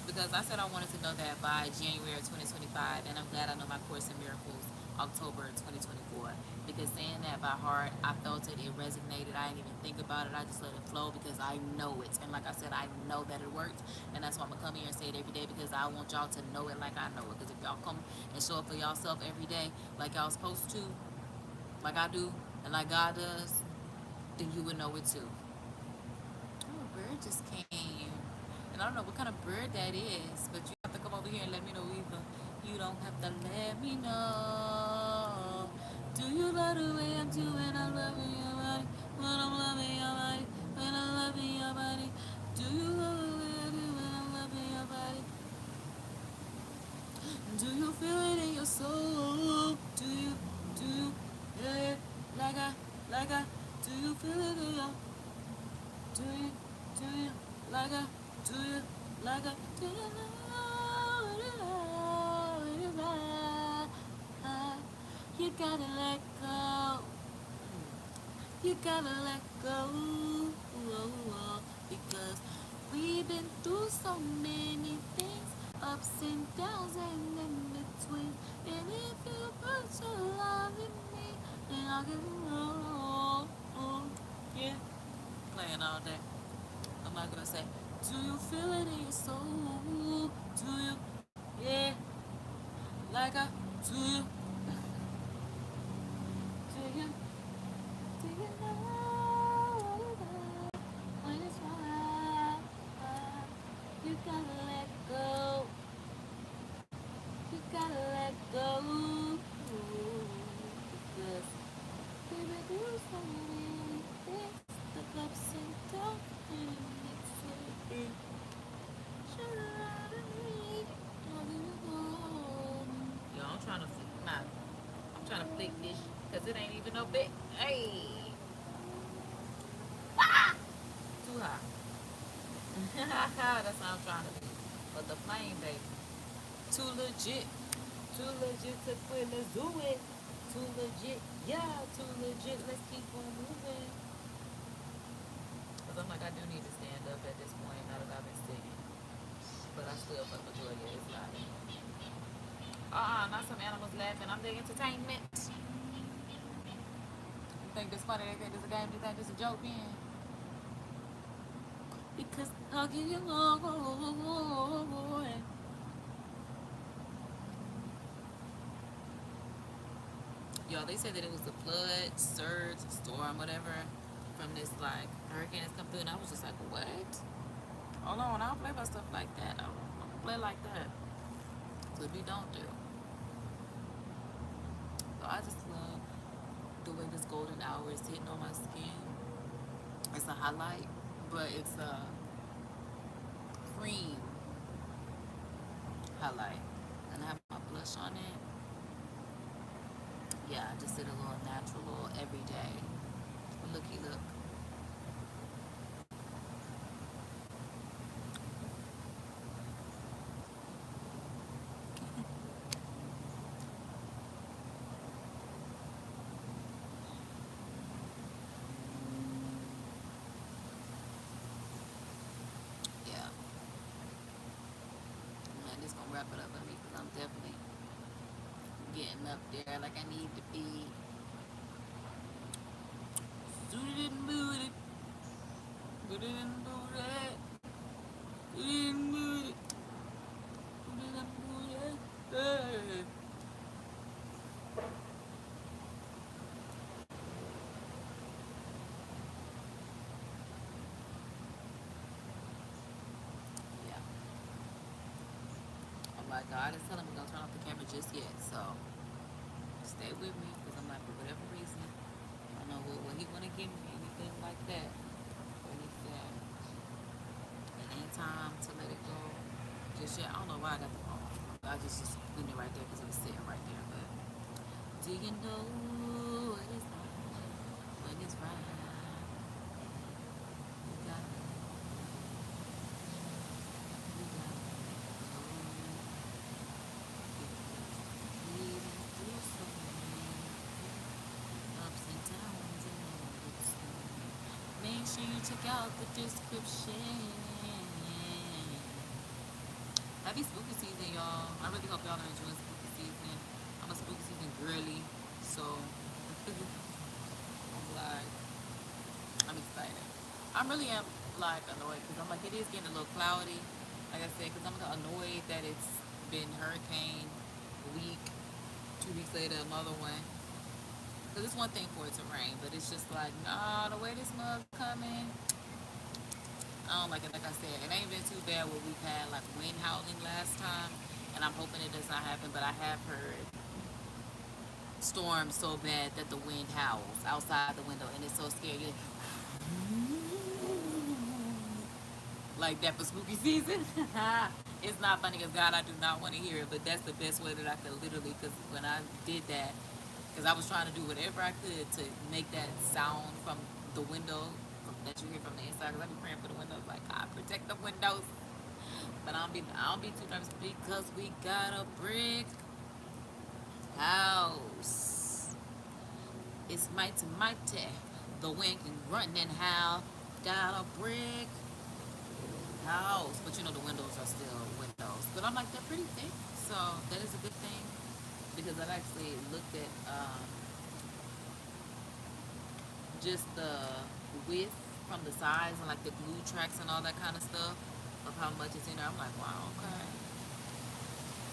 because I said I wanted to know that by January of 2025, and I'm glad I know my Course in Miracles October 2024. Because saying that by heart, I felt it, it resonated. I didn't even think about it. I just let it flow because I know it. And like I said, I know that it worked. And that's why I'm going to come here and say it every day because I want y'all to know it like I know it. Because if y'all come and show up for yourself every day like y'all supposed to, like I do, and like God does, then you would know it too. Oh, a bird just came. And I don't know what kind of bird that is, but you have to come over here and let me know either. You don't have to let me know. Do you love the way I'm doing? I'm loving your body. When I'm loving your body. When I'm loving your body. Do you love the way I do when I'm loving your body? Do you feel it in your soul? Do you? Do you? Yeah, like I, do you feel it in your do you, do you, like a, do you, like a, do you know what it is? You gotta let go. You gotta let go. Because we've been through so many things, ups and downs and in between. And if you put your love in me, then I'll give you all. Yeah, playing all day. I'm not gonna say, do you feel it in your soul? Do you? Yeah, like I do you? Do you? Do you know when it's right? You gotta let go. You gotta let go. Because we've been through so many things, the ups and downs, and in between. Yo, I'm trying to flick this because it ain't even no big. Hey, too high. That's what I'm trying to do. But the flame, baby, too legit. Too legit to quit. Let's do it. Too legit. Yeah, too legit. Let's keep on moving. Because I'm like, I do need to stand up at this point now that I've been sitting. But I still, for the majority of his life. Not some animals laughing. I'm the entertainment. You think this funny? They think this a game? You think this a joke, man? Because I'll give you more. Y'all, they said that it was a flood, surge, storm, whatever, from this like hurricane that's come through, and I was just like, what? Hold on, I don't play about stuff like that. I don't play like that. So we don't do. So I just love the way this golden hour is hitting on my skin. It's a highlight, but it's a cream highlight. And I have my blush on it. Yeah, I just did a little natural, little everyday. Looky look. Yeah. I'm just gonna wrap it up for me because I'm definitely getting up there like I need to be. Suited and booted. Booted and booted. Booted and booted. Booted and booted. Hey. Yeah. I'm like, God is telling me don't turn off the camera just yet, so stay with me because I'm like, for whatever reason, I don't know what he want to give me, anything like that. But he said, it ain't time to let it go just yet. I don't know why I got the phone. I just putting it right there because it was sitting right there. But do you know what it's like when it's right? You got it. You got it. We've been through so many ups and downs and all this. Make sure you check out the description. Happy spooky season, y'all. I really hope y'all are enjoying spooky season. I'm a spooky season girly, so I'm like, I'm excited. I really am like annoyed because I'm like, it is getting a little cloudy, like I said, because I'm annoyed that it's been hurricane week, 2 weeks later another one. Because it's one thing for it to rain, but it's just like, nah, the way this mug coming, I don't like it. Like I said, it ain't been too bad where we've had like wind howling last time, and I'm hoping it does not happen. But I have heard storms so bad that the wind howls outside the window, and it's so scary. Like that for spooky season. It's not funny because God, I do not want to hear it, but that's the best way that I could literally. Because when I did that, because I was trying to do whatever I could to make that sound from the window that you hear from the inside. Because I be praying for the windows, like God protect the windows. But I don't be too nervous because we got a brick house. It's mighty mighty. The wind can run and howl. Got a brick house. But you know the windows are still windows. But I'm like, they're pretty thick. So that is a good thing. Because I've actually looked at just the width from the sides and like the glue tracks and all that kind of stuff of how much is in there. I'm like, wow, okay.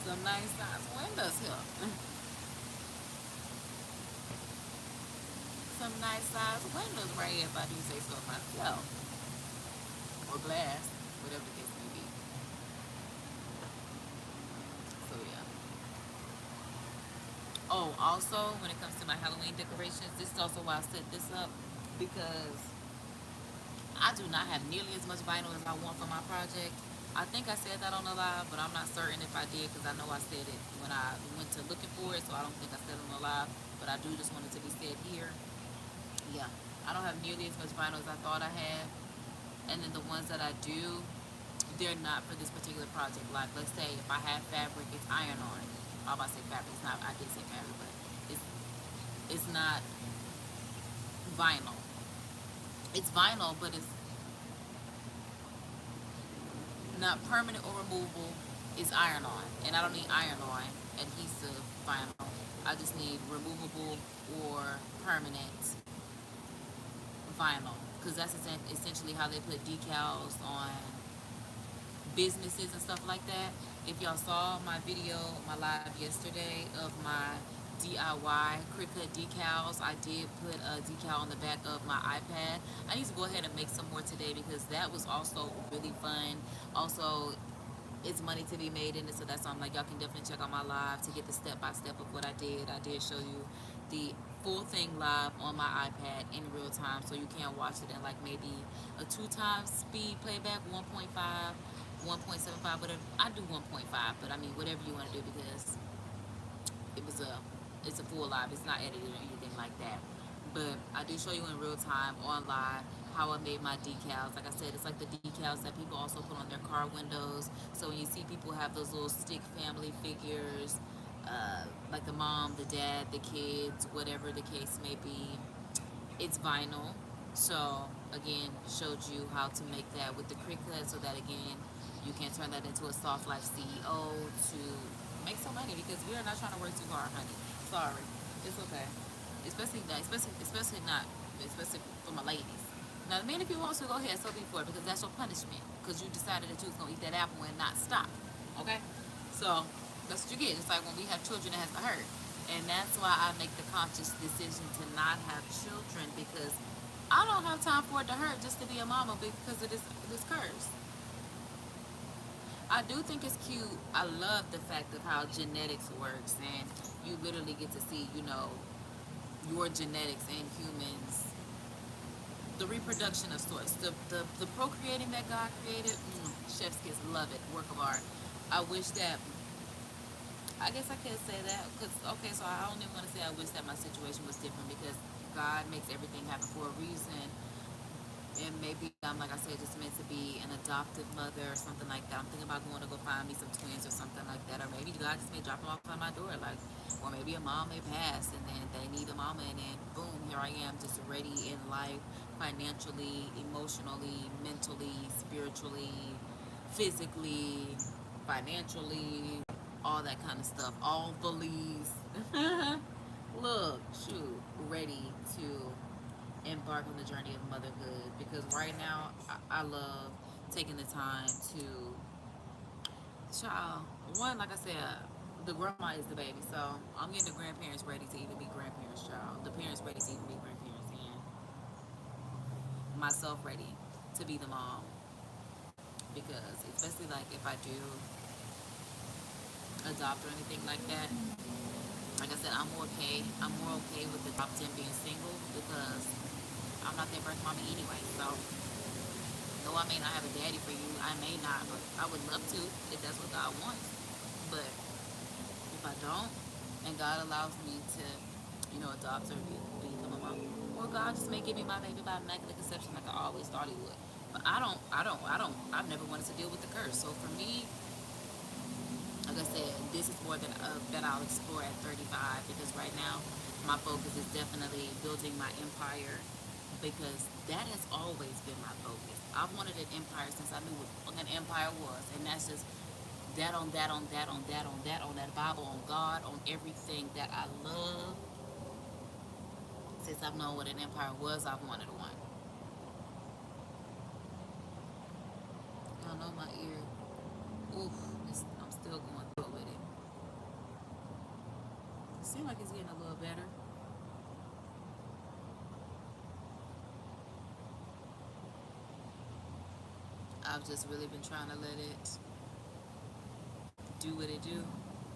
Some nice size windows here. Some nice size windows right here if I do say so myself. Or glass, whatever the case may be. So yeah. Oh, also when it comes to my Halloween decorations, this is also why I set this up because I do not have nearly as much vinyl as I want for my project. I think I said that on the live, but I'm not certain if I did because I know I said it when I went to looking for it, so I don't think I said it on the live, but I do just want it to be said here. Yeah, I don't have nearly as much vinyl as I thought I had, and then the ones that I do, they're not for this particular project. Like, let's say if I have fabric, it's iron on. I'm about to say fabric, it's not, I did say fabric, but it's not vinyl. It's vinyl, but it's not permanent or removable. It's iron on, and I don't need iron on adhesive vinyl. I just need removable or permanent vinyl because that's essentially how they put decals on businesses and stuff like that. If y'all saw my video, my live yesterday of my DIY Cricut decals, I did put a decal on the back of my iPad. I need to go ahead and make some more today because that was also really fun. Also, it's money to be made in it, so that's why I'm like, y'all can definitely check out my live to get the step-by-step of what I did. I did show you the full thing live on my iPad in real time, so you can watch it in like maybe a 2x speed playback, 1.5, 1.75, whatever. I do 1.5, but I mean whatever you want to do because it's a full live. It's not edited or anything like that. But I do show you in real time on live how I made my decals. Like I said, it's like the decals that people also put on their car windows. So when you see people have those little stick family figures, like the mom, the dad, the kids, whatever the case may be, it's vinyl. So again, showed you how to make that with the Cricut so that again, you can turn that into a soft life CEO to make some money because we are not trying to work too hard, honey. Sorry, it's okay. Especially for my ladies. Now, the man, if you want to, go ahead, so be for it because that's your punishment because you decided that you was gonna eat that apple and not stop. Okay, so that's what you get. It's like when we have children, it has to hurt, and that's why I make the conscious decision to not have children because I don't have time for it to hurt just to be a mama because of this curse. I do think it's cute. I love the fact of how genetics works, and you literally get to see, your genetics and humans, the reproduction of sorts, the procreating that God created. Chef's kiss, love it, work of art. I wish that. I guess I could say that because okay, so I don't even want to say I wish that my situation was different because God makes everything happen for a reason. And maybe I'm like I said, just meant to be an adoptive mother or something like that. I'm thinking about going to go find me some twins or something like that, or maybe God just may drop them off at my door, like, or maybe a mom may pass and then they need a mama, and then boom, here I am, just ready in life, financially, emotionally, mentally, spiritually, physically, financially, all that kind of stuff, all the leaves. Look, shoot, ready to embark on the journey of motherhood, because right now I love taking the time to, child, one, like I said, the grandma is the baby, so I'm getting the grandparents ready to even be grandparents, child. The parents ready to even be grandparents, and myself ready to be the mom. Because especially like if I do adopt or anything like that, like I said, I'm more okay. I'm more okay with adopting being single, because I'm not their birth mommy anyway. So though I may not have a daddy for you, I may not, but I would love to if that's what God wants. But if I don't, and God allows me to, adopt or become a mom, or God just may give me my baby by immaculate conception like I always thought He would. But I've never wanted to deal with the curse. So for me, like I said, this is more than that I'll explore at 35, because right now my focus is definitely building my empire, because that has always been my focus. I've wanted an empire since I knew what an empire was, and that's just that on that on that on that on that on that Bible, on God, on everything that I love. Since I've known what an empire was, I've wanted one. Y'all know my ear. Oof, I'm still going through it with it. It seems like it's getting a little better. I've just really been trying to let it do what it do.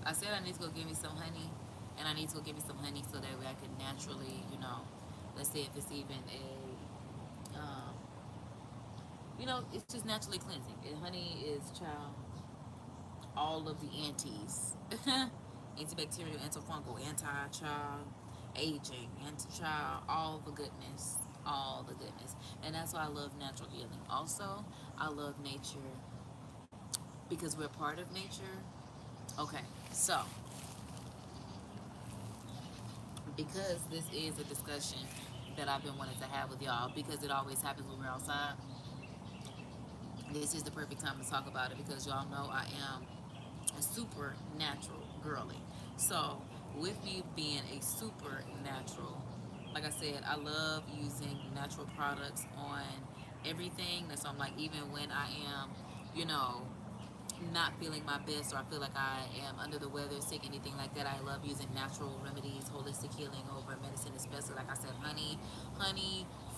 I said I need to go get me some honey, and I need to go get me some honey so that way I can naturally, let's say if it's even it's just naturally cleansing. And honey is, child, all of the antis, antibacterial, antifungal, anti-child, aging, anti-child, all the goodness. And that's why I love natural healing. Also, I love nature because we're part of nature. Okay, so because this is a discussion that I've been wanting to have with y'all, because it always happens when we're outside, this is the perfect time to talk about it, because y'all know I am a supernatural girly. So with me being a supernatural, like I said, I love using natural products on everything. That's, so I'm like, even when I am, you know, not feeling my best, or I feel like I am under the weather, sick, anything like that, I love using natural remedies, holistic healing over medicine, especially like I said, honey,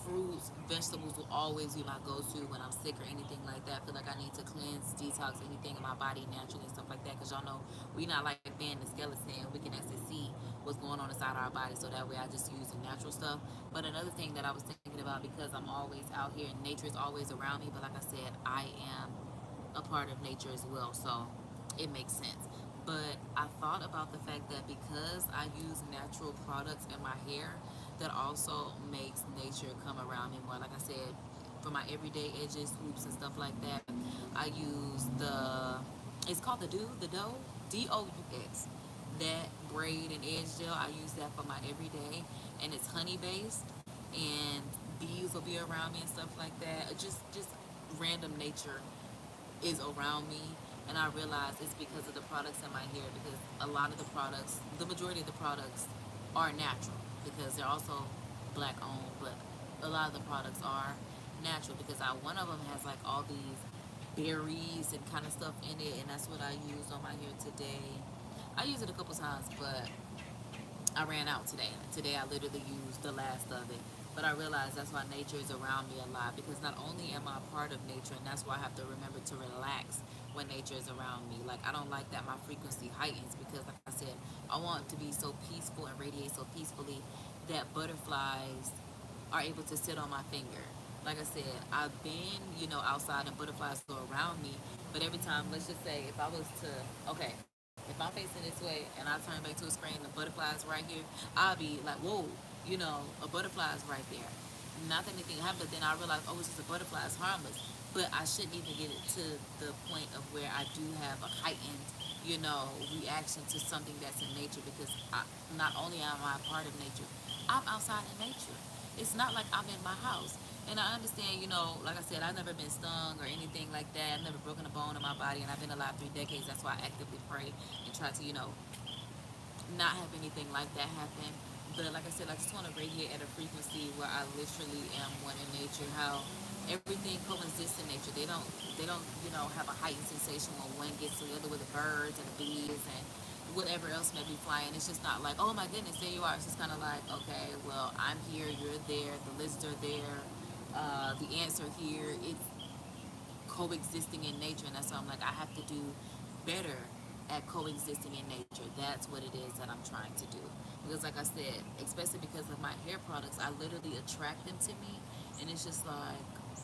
fruits, vegetables will always be my go-to when I'm sick or anything like that. I feel like I need to cleanse, detox anything in my body naturally and stuff like that, because y'all know we not like being the skeleton. We can actually see what's going on inside our body, so that way I just use the natural stuff. But another thing that I was thinking about, because I'm always out here and nature is always around me, but like I said, I am a part of nature as well, so it makes sense. But I thought about the fact that because I use natural products in my hair, that also makes nature come around me more. Like I said, for my everyday edges, swoops, and stuff like that, I use it's called the dough, DOUX. That braid and edge gel, I use that for my everyday, and it's honey based, and bees will be around me and stuff like that. Just random nature is around me, and I realize it's because of the products in my hair, because a lot of the products, the majority of the products are natural, because they're also black owned, but a lot of the products are natural, because one of them has like all these berries and kind of stuff in it, and that's what I used on my hair today. I used it a couple times, but I ran out today. Today I literally used the last of it. But I realized that's why nature is around me a lot, because not only am I a part of nature, and that's why I have to remember to relax when nature is around me. Like, I don't like that my frequency heightens, because like I said, I want to be so peaceful and radiate so peacefully that butterflies are able to sit on my finger. Like I said, I've been, outside and butterflies go around me, but every time, let's just say, if I was to, okay, if I'm facing this way and I turn back to a screen and the butterflies right here, I'll be like, whoa, a butterfly is right there. Not that anything happened, but then I realized, oh, it's just a butterfly, it's harmless. But I shouldn't even get it to the point of where I do have a heightened, reaction to something that's in nature, because not only am I a part of nature, I'm outside in nature. It's not like I'm in my house. And I understand, like I said, I've never been stung or anything like that. I've never broken a bone in my body, and I've been alive 3 decades. That's why I actively pray and try to, not have anything like that happen. But like I said, I just want to radiate at a frequency where I literally am one in nature. How everything coexists in nature. They don't, have a heightened sensation when one gets together with the birds and the bees and whatever else may be flying. It's just not like, oh my goodness, there you are. It's just kind of like, okay, well, I'm here, you're there, the lizards are there, the ants are here. It's coexisting in nature, and that's why I'm like, I have to do better at coexisting in nature. That's what it is that I'm trying to do. Because like I said, especially because of my hair products, I literally attract them to me, and it's just like,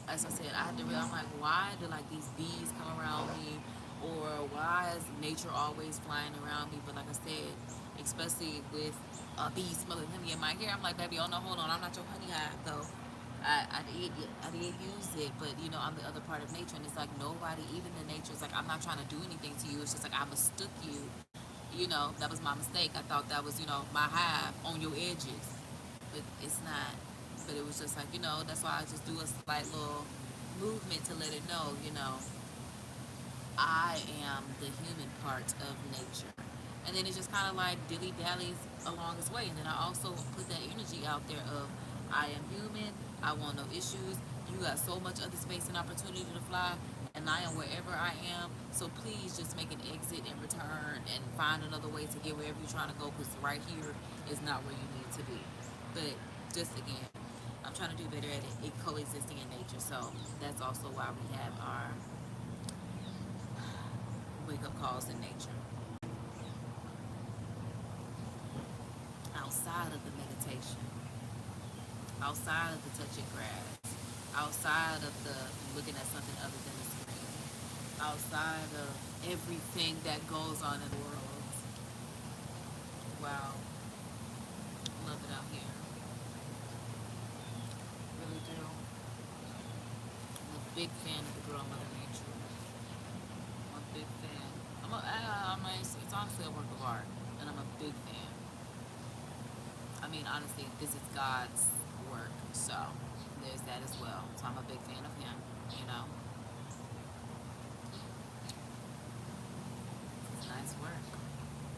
as I said, I had to realize, I'm like, why do like these bees come around me, or why is nature always flying around me? But like I said, especially with a bee smelling honey in my hair, I'm like, baby, oh no, hold on, I'm not your honey hive though. I did use it, but I'm the other part of nature, and it's like nobody, even the nature, is like, I'm not trying to do anything to you. It's just like I mistook you. That was my mistake. I thought that was my hive on your edges, but it's not. But it was just like that's why I just do a slight little movement to let it know, I am the human part of nature. And then it just kind of like dilly dallies along its way. And then I also put that energy out there of I am human, I want no issues. You got so much other space and opportunity to fly, and I am wherever I am. So please just make an exit and return and find another way to get wherever you're trying to go, because right here is not where you need to be. But just again, I'm trying to do better at it coexisting in nature. So that's also why we have our wake up calls in nature. Outside of the meditation, outside of the touching grass, outside of the looking at something other than the screen, outside of everything that goes on in the world. Wow, love it out here. Really do. I'm a big fan of the girl Mother Nature. I'm a big fan. It's honestly a work of art, and I'm a big fan. I mean, honestly, this is God's work, so there's that as well. So I'm a big fan of him. It's nice work.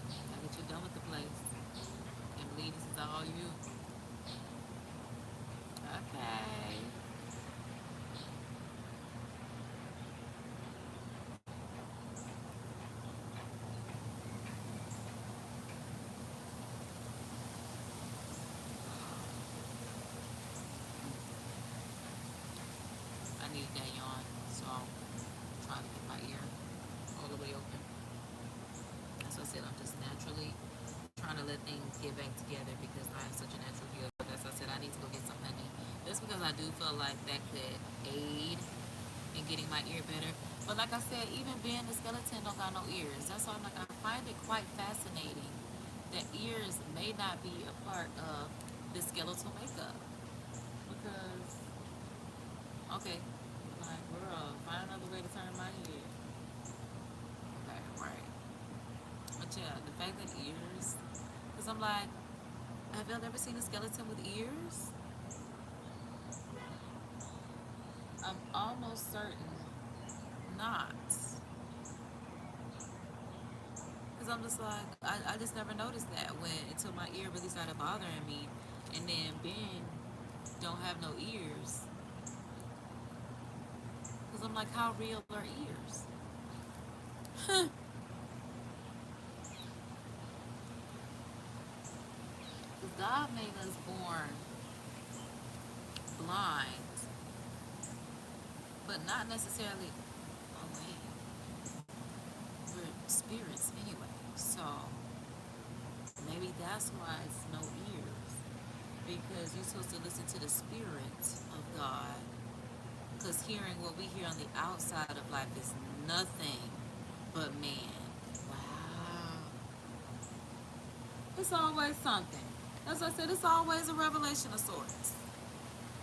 Now that you're done with the place, and believe this is all you. Okay. I needed that yawn, so I'm trying to get my ear all the way open. As I said, I'm just naturally trying to let things get back together because I am such a natural healer. As I said, I need to go get some honey. Just because I do feel like that could aid in getting my ear better. But like I said, even being a skeleton don't got no ears. That's why I'm like, I find it quite fascinating that ears may not be a part of the skeletal makeup. Because, okay, like, girl, find another way to turn my head. Okay, right. But yeah, the fact that ears, because I'm like, have y'all ever seen a skeleton with ears? I'm almost certain not. Because I'm just like, I just never noticed that until my ear really started bothering me. And then Ben don't have no ears. Because I'm like, how real are ears? Huh. Because God made us born blind, but not necessarily. Oh wait, we're spirits anyway, so maybe that's why it's no ears, because you're supposed to listen to the spirit of God, because hearing what we hear on the outside of life is nothing but man. Wow, it's always something. As I said, it's always a revelation of sorts.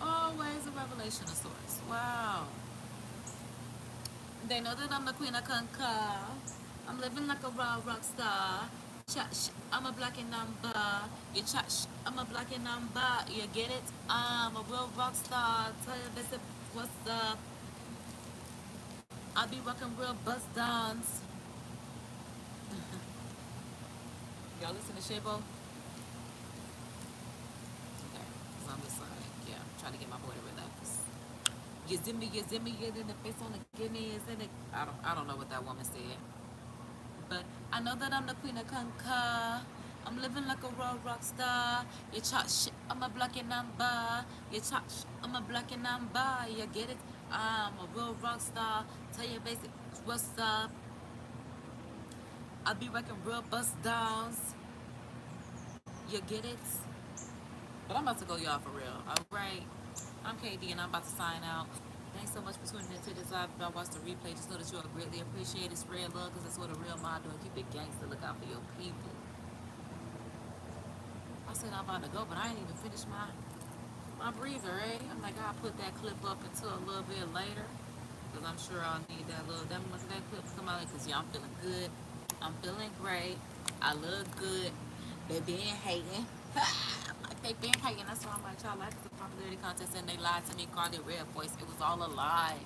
Always a revelation of sorts. Wow. They know that I'm the queen of conquer. I'm living like a raw rock star. I'm a black and number. You chat. I'm a black and number. You get it? I'm a real rock star. Tell you this what's up. I be rocking real buzz downs. Y'all listen to Shabo? Okay. So I'm just like, yeah, I'm trying to get my boy to relax. You zimmy, get in the face on the guineas and the, I don't know what that woman said. But I know that I'm the queen of conquer. I'm living like a real rock star. You chat shit, I'm a black and number. You chat shit, I'm a black and number. You get it? I'm a real rock star. Tell your basic what's up. I be wrecking real bust downs. You get it? But I'm about to go, y'all, for real. All right. I'm KD, and I'm about to sign out. Thanks so much for tuning into this live. If y'all watch the replay, just know that you'll greatly appreciate it. Spread love, because that's what a real mind doing. Keep it gangster. Look out for your people. I said I'm about to go, but I ain't even finished my breather, eh? I'm like, I'll put that clip up until a little bit later, because I'm sure I'll need that much of that clip to come out, because y'all, I'm feeling good. I'm feeling great. I look good. They been hating. Like they been hating. That's why I'm like, y'all like the popularity contest, and they lied to me. Carly Red Voice. It was all a lie.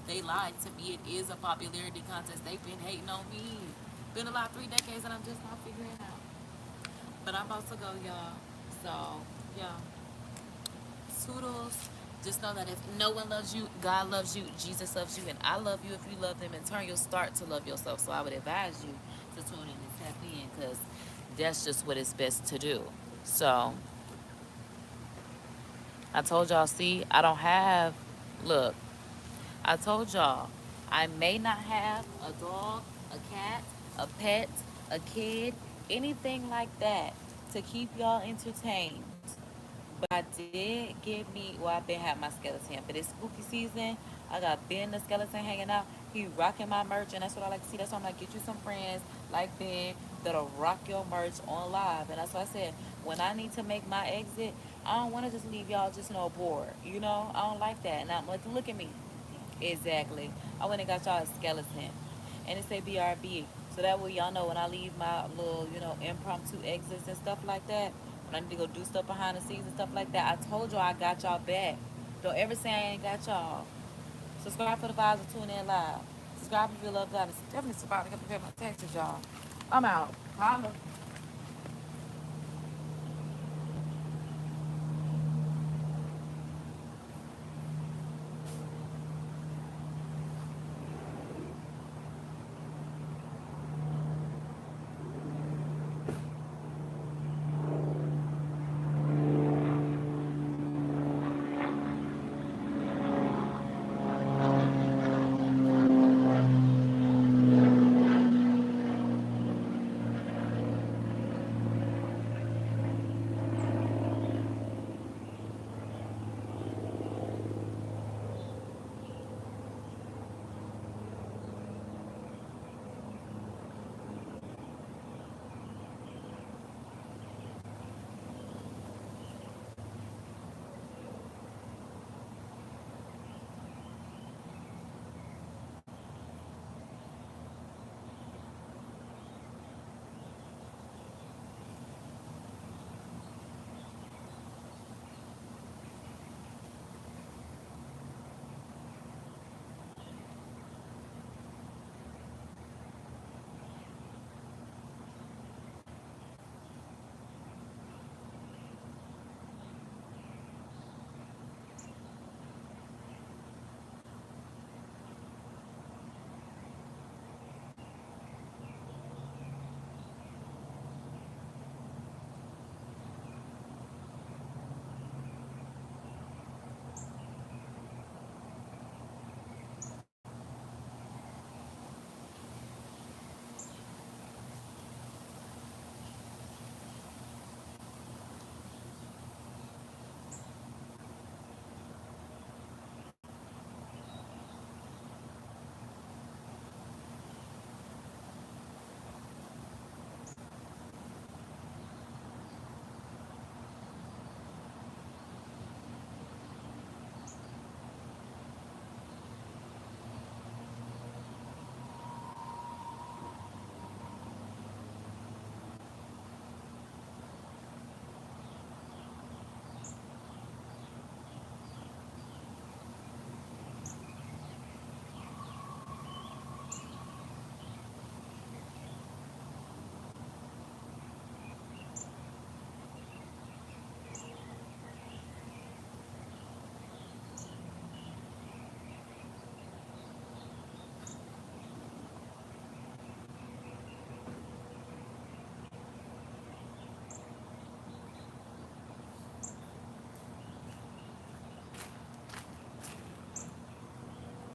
They lied to me. It is a popularity contest. They've been hating on me. Been alive 3 decades, and I'm just not figuring it out. But I'm about to go, y'all. So, yeah. Toodles. Just know that if no one loves you, God loves you, Jesus loves you, and I love you if you love them. In turn, you'll start to love yourself. So I would advise you to tune in and tap in, because that's just what is best to do. So I told y'all, see, I don't have, look, I told y'all, I may not have a dog, a cat, a pet, a kid, anything like that to keep y'all entertained. But I did get me, well, I've been having my skeleton. For this spooky season, I got Ben the skeleton hanging out. He rocking my merch, and that's what I like to see. That's why I'm like, get you some friends like Ben that'll rock your merch on live. And that's why I said, when I need to make my exit, I don't want to just leave y'all just no bored. You know, I don't like that. And I'm like, look at me. Exactly. I went and got y'all a skeleton. And it say BRB. So that way y'all know when I leave my little, impromptu exits and stuff like that, when I need to go do stuff behind the scenes and stuff like that, I told y'all I got y'all back. Don't ever say I ain't got y'all. Subscribe for the vibes and tune in live. Subscribe if you love God. Definitely subscribe to prepare my taxes, y'all. I'm out. Holla.